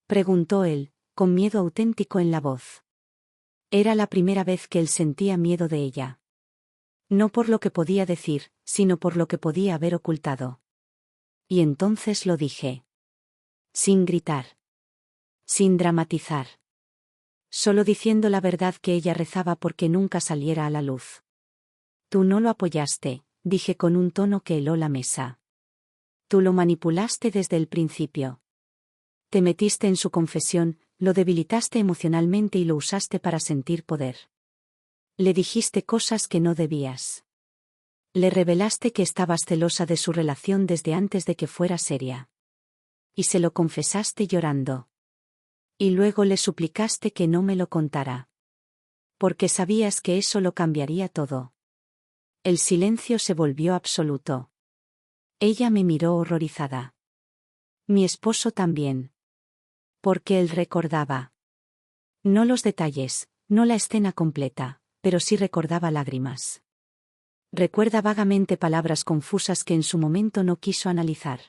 Preguntó él, con miedo auténtico en la voz. Era la primera vez que él sentía miedo de ella. No por lo que podía decir, sino por lo que podía haber ocultado. Y entonces lo dije. Sin gritar. Sin dramatizar. Solo diciendo la verdad que ella rezaba porque nunca saliera a la luz. Tú no lo apoyaste, dije con un tono que heló la mesa. Tú lo manipulaste desde el principio. Te metiste en su confesión, lo debilitaste emocionalmente y lo usaste para sentir poder. Le dijiste cosas que no debías. Le revelaste que estabas celosa de su relación desde antes de que fuera seria. Y se lo confesaste llorando. Y luego le suplicaste que no me lo contara. Porque sabías que eso lo cambiaría todo. El silencio se volvió absoluto. Ella me miró horrorizada. Mi esposo también. Porque él recordaba. No los detalles, no la escena completa, pero sí recordaba lágrimas. Recuerda vagamente palabras confusas que en su momento no quiso analizar.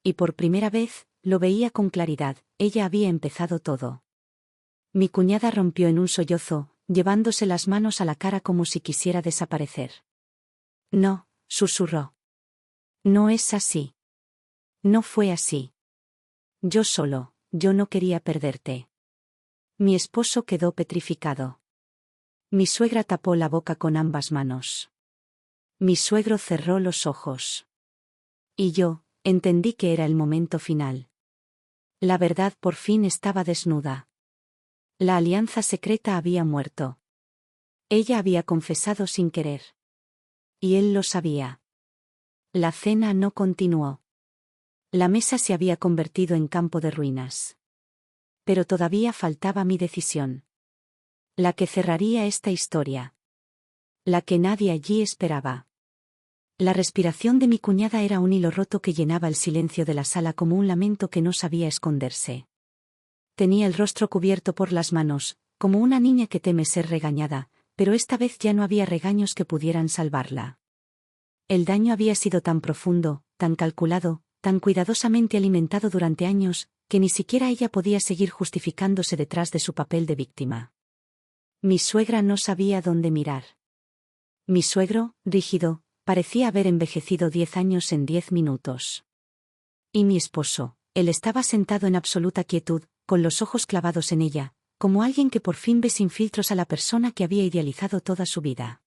Y por primera vez, lo veía con claridad, ella había empezado todo. Mi cuñada rompió en un sollozo, llevándose las manos a la cara como si quisiera desaparecer. No, susurró. No es así. No fue así. Yo no quería perderte. Mi esposo quedó petrificado. Mi suegra tapó la boca con ambas manos. Mi suegro cerró los ojos. Y yo, entendí que era el momento final. La verdad por fin estaba desnuda. La alianza secreta había muerto. Ella había confesado sin querer. Y él lo sabía. La cena no continuó. La mesa se había convertido en campo de ruinas. Pero todavía faltaba mi decisión. La que cerraría esta historia. La que nadie allí esperaba. La respiración de mi cuñada era un hilo roto que llenaba el silencio de la sala como un lamento que no sabía esconderse. Tenía el rostro cubierto por las manos, como una niña que teme ser regañada, pero esta vez ya no había regaños que pudieran salvarla. El daño había sido tan profundo, tan calculado, tan cuidadosamente alimentado durante años, que ni siquiera ella podía seguir justificándose detrás de su papel de víctima. Mi suegra no sabía dónde mirar. Mi suegro, rígido, parecía haber envejecido 10 años en 10 minutos. Y mi esposo, él estaba sentado en absoluta quietud, con los ojos clavados en ella, como alguien que por fin ve sin filtros a la persona que había idealizado toda su vida.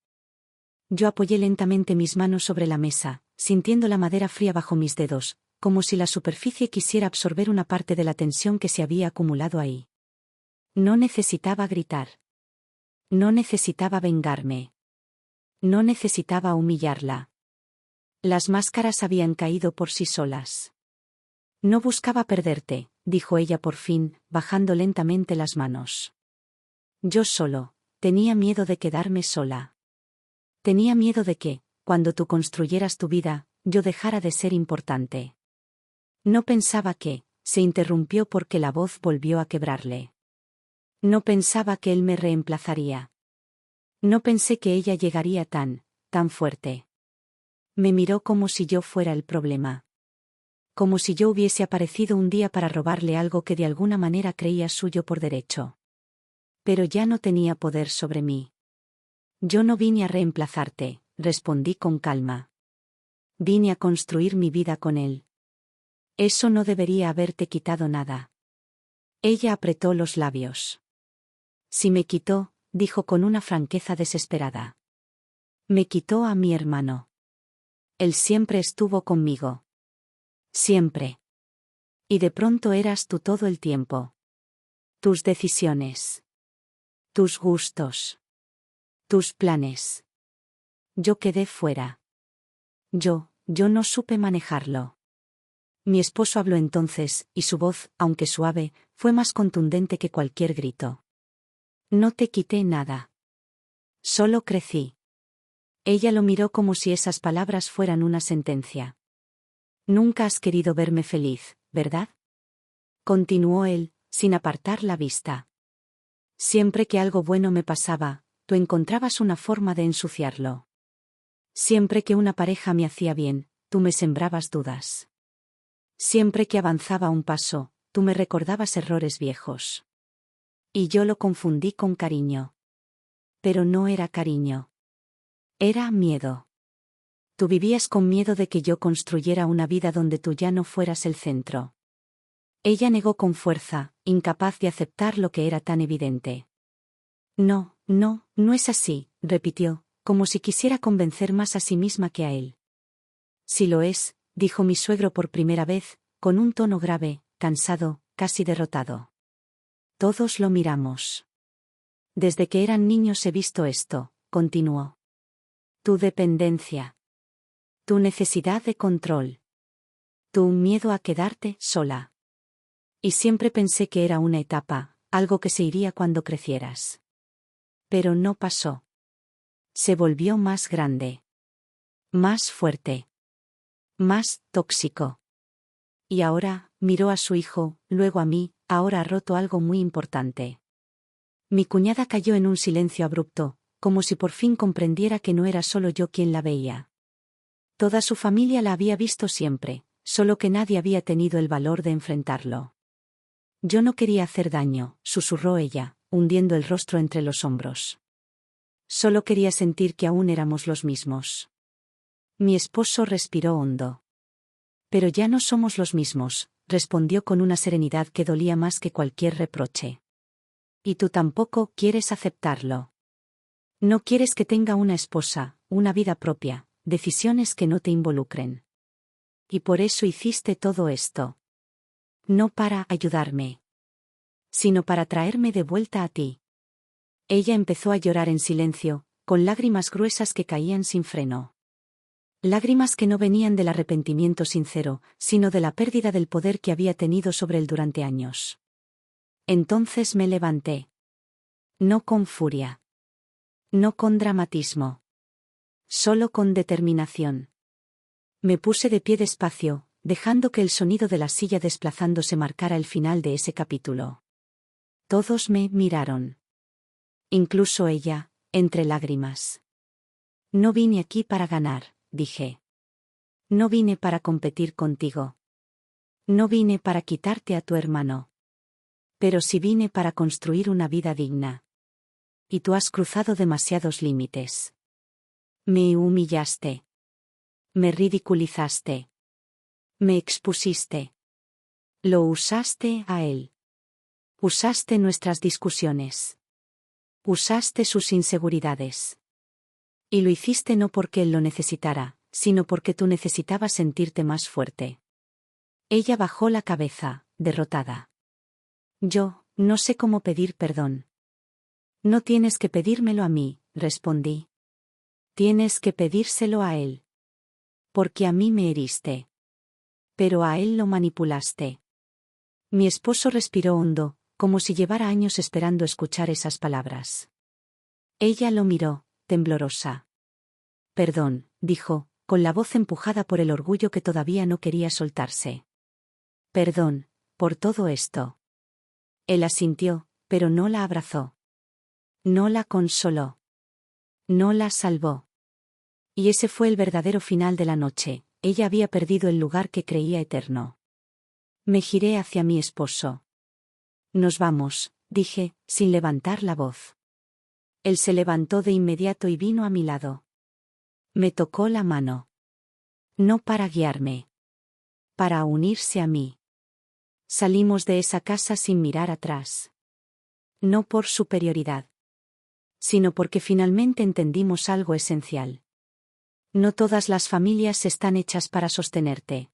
Yo apoyé lentamente mis manos sobre la mesa, sintiendo la madera fría bajo mis dedos, como si la superficie quisiera absorber una parte de la tensión que se había acumulado ahí. No necesitaba gritar. No necesitaba vengarme. No necesitaba humillarla. Las máscaras habían caído por sí solas. No buscaba perderte, dijo ella por fin, bajando lentamente las manos. Yo solo, tenía miedo de quedarme sola. Tenía miedo de que, cuando tú construyeras tu vida, yo dejara de ser importante. No pensaba que, se interrumpió porque la voz volvió a quebrarle. No pensaba que él me reemplazaría. No pensé que ella llegaría tan fuerte. Me miró como si yo fuera el problema. Como si yo hubiese aparecido un día para robarle algo que de alguna manera creía suyo por derecho. Pero ya no tenía poder sobre mí. Yo no vine a reemplazarte, respondí con calma. Vine a construir mi vida con él. Eso no debería haberte quitado nada. Ella apretó los labios. Si me quitó, dijo con una franqueza desesperada. Me quitó a mi hermano. Él siempre estuvo conmigo. Siempre. Y de pronto eras tú todo el tiempo. Tus decisiones. Tus gustos. Tus planes. Yo quedé fuera. Yo no supe manejarlo. Mi esposo habló entonces, y su voz, aunque suave, fue más contundente que cualquier grito. No te quité nada. Solo crecí. Ella lo miró como si esas palabras fueran una sentencia. Nunca has querido verme feliz, ¿verdad? Continuó él, sin apartar la vista. Siempre que algo bueno me pasaba, tú encontrabas una forma de ensuciarlo. Siempre que una pareja me hacía bien, tú me sembrabas dudas. Siempre que avanzaba un paso, tú me recordabas errores viejos. Y yo lo confundí con cariño. Pero no era cariño. Era miedo. Tú vivías con miedo de que yo construyera una vida donde tú ya no fueras el centro. Ella negó con fuerza, incapaz de aceptar lo que era tan evidente. No es así, repitió, como si quisiera convencer más a sí misma que a él. Si lo es, dijo mi suegro por primera vez, con un tono grave, cansado, casi derrotado. Todos lo miramos. Desde que eran niños he visto esto, continuó. Tu dependencia. Tu necesidad de control. Tu miedo a quedarte sola. Y siempre pensé que era una etapa, algo que se iría cuando crecieras. Pero no pasó. Se volvió más grande. Más fuerte. Más tóxico. Y ahora, miró a su hijo, luego a mí, ahora ha roto algo muy importante. Mi cuñada cayó en un silencio abrupto, como si por fin comprendiera que no era solo yo quien la veía. Toda su familia la había visto siempre, solo que nadie había tenido el valor de enfrentarlo. Yo no quería hacer daño, susurró ella, hundiendo el rostro entre los hombros. Solo quería sentir que aún éramos los mismos. Mi esposo respiró hondo. Pero ya no somos los mismos, respondió con una serenidad que dolía más que cualquier reproche. Y tú tampoco quieres aceptarlo. No quieres que tenga una esposa, una vida propia, decisiones que no te involucren. Y por eso hiciste todo esto. No para ayudarme, sino para traerme de vuelta a ti. Ella empezó a llorar en silencio, con lágrimas gruesas que caían sin freno. Lágrimas que no venían del arrepentimiento sincero, sino de la pérdida del poder que había tenido sobre él durante años. Entonces me levanté. No con furia. No con dramatismo. Solo con determinación. Me puse de pie despacio, dejando que el sonido de la silla desplazándose marcara el final de ese capítulo. Todos me miraron. Incluso ella, entre lágrimas. No vine aquí para ganar, dije. No vine para competir contigo. No vine para quitarte a tu hermano. Pero sí vine para construir una vida digna. Y tú has cruzado demasiados límites. Me humillaste. Me ridiculizaste. Me expusiste. Lo usaste a él. Usaste nuestras discusiones. Usaste sus inseguridades. Y lo hiciste no porque él lo necesitara, sino porque tú necesitabas sentirte más fuerte. Ella bajó la cabeza, derrotada. Yo, no sé cómo pedir perdón. No tienes que pedírmelo a mí, respondí. Tienes que pedírselo a él. Porque a mí me heriste. Pero a él lo manipulaste. Mi esposo respiró hondo, como si llevara años esperando escuchar esas palabras. Ella lo miró, temblorosa. Perdón, dijo, con la voz empujada por el orgullo que todavía no quería soltarse. Perdón, por todo esto. Él asintió, pero no la abrazó. No la consoló. No la salvó. Y ese fue el verdadero final de la noche. Ella había perdido el lugar que creía eterno. Me giré hacia mi esposo. Nos vamos, dije, sin levantar la voz. Él se levantó de inmediato y vino a mi lado. Me tocó la mano. No para guiarme. Para unirse a mí. Salimos de esa casa sin mirar atrás. No por superioridad. Sino porque finalmente entendimos algo esencial. No todas las familias están hechas para sostenerte.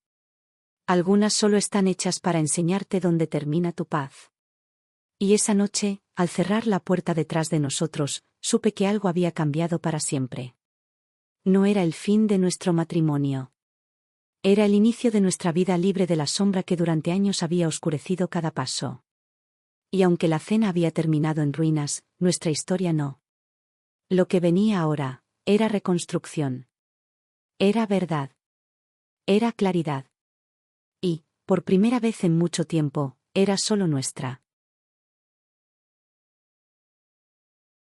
Algunas solo están hechas para enseñarte dónde termina tu paz. Y esa noche, al cerrar la puerta detrás de nosotros, supe que algo había cambiado para siempre. No era el fin de nuestro matrimonio. Era el inicio de nuestra vida libre de la sombra que durante años había oscurecido cada paso. Y aunque la cena había terminado en ruinas, nuestra historia no. Lo que venía ahora, era reconstrucción. Era verdad. Era claridad. Y, por primera vez en mucho tiempo, era solo nuestra.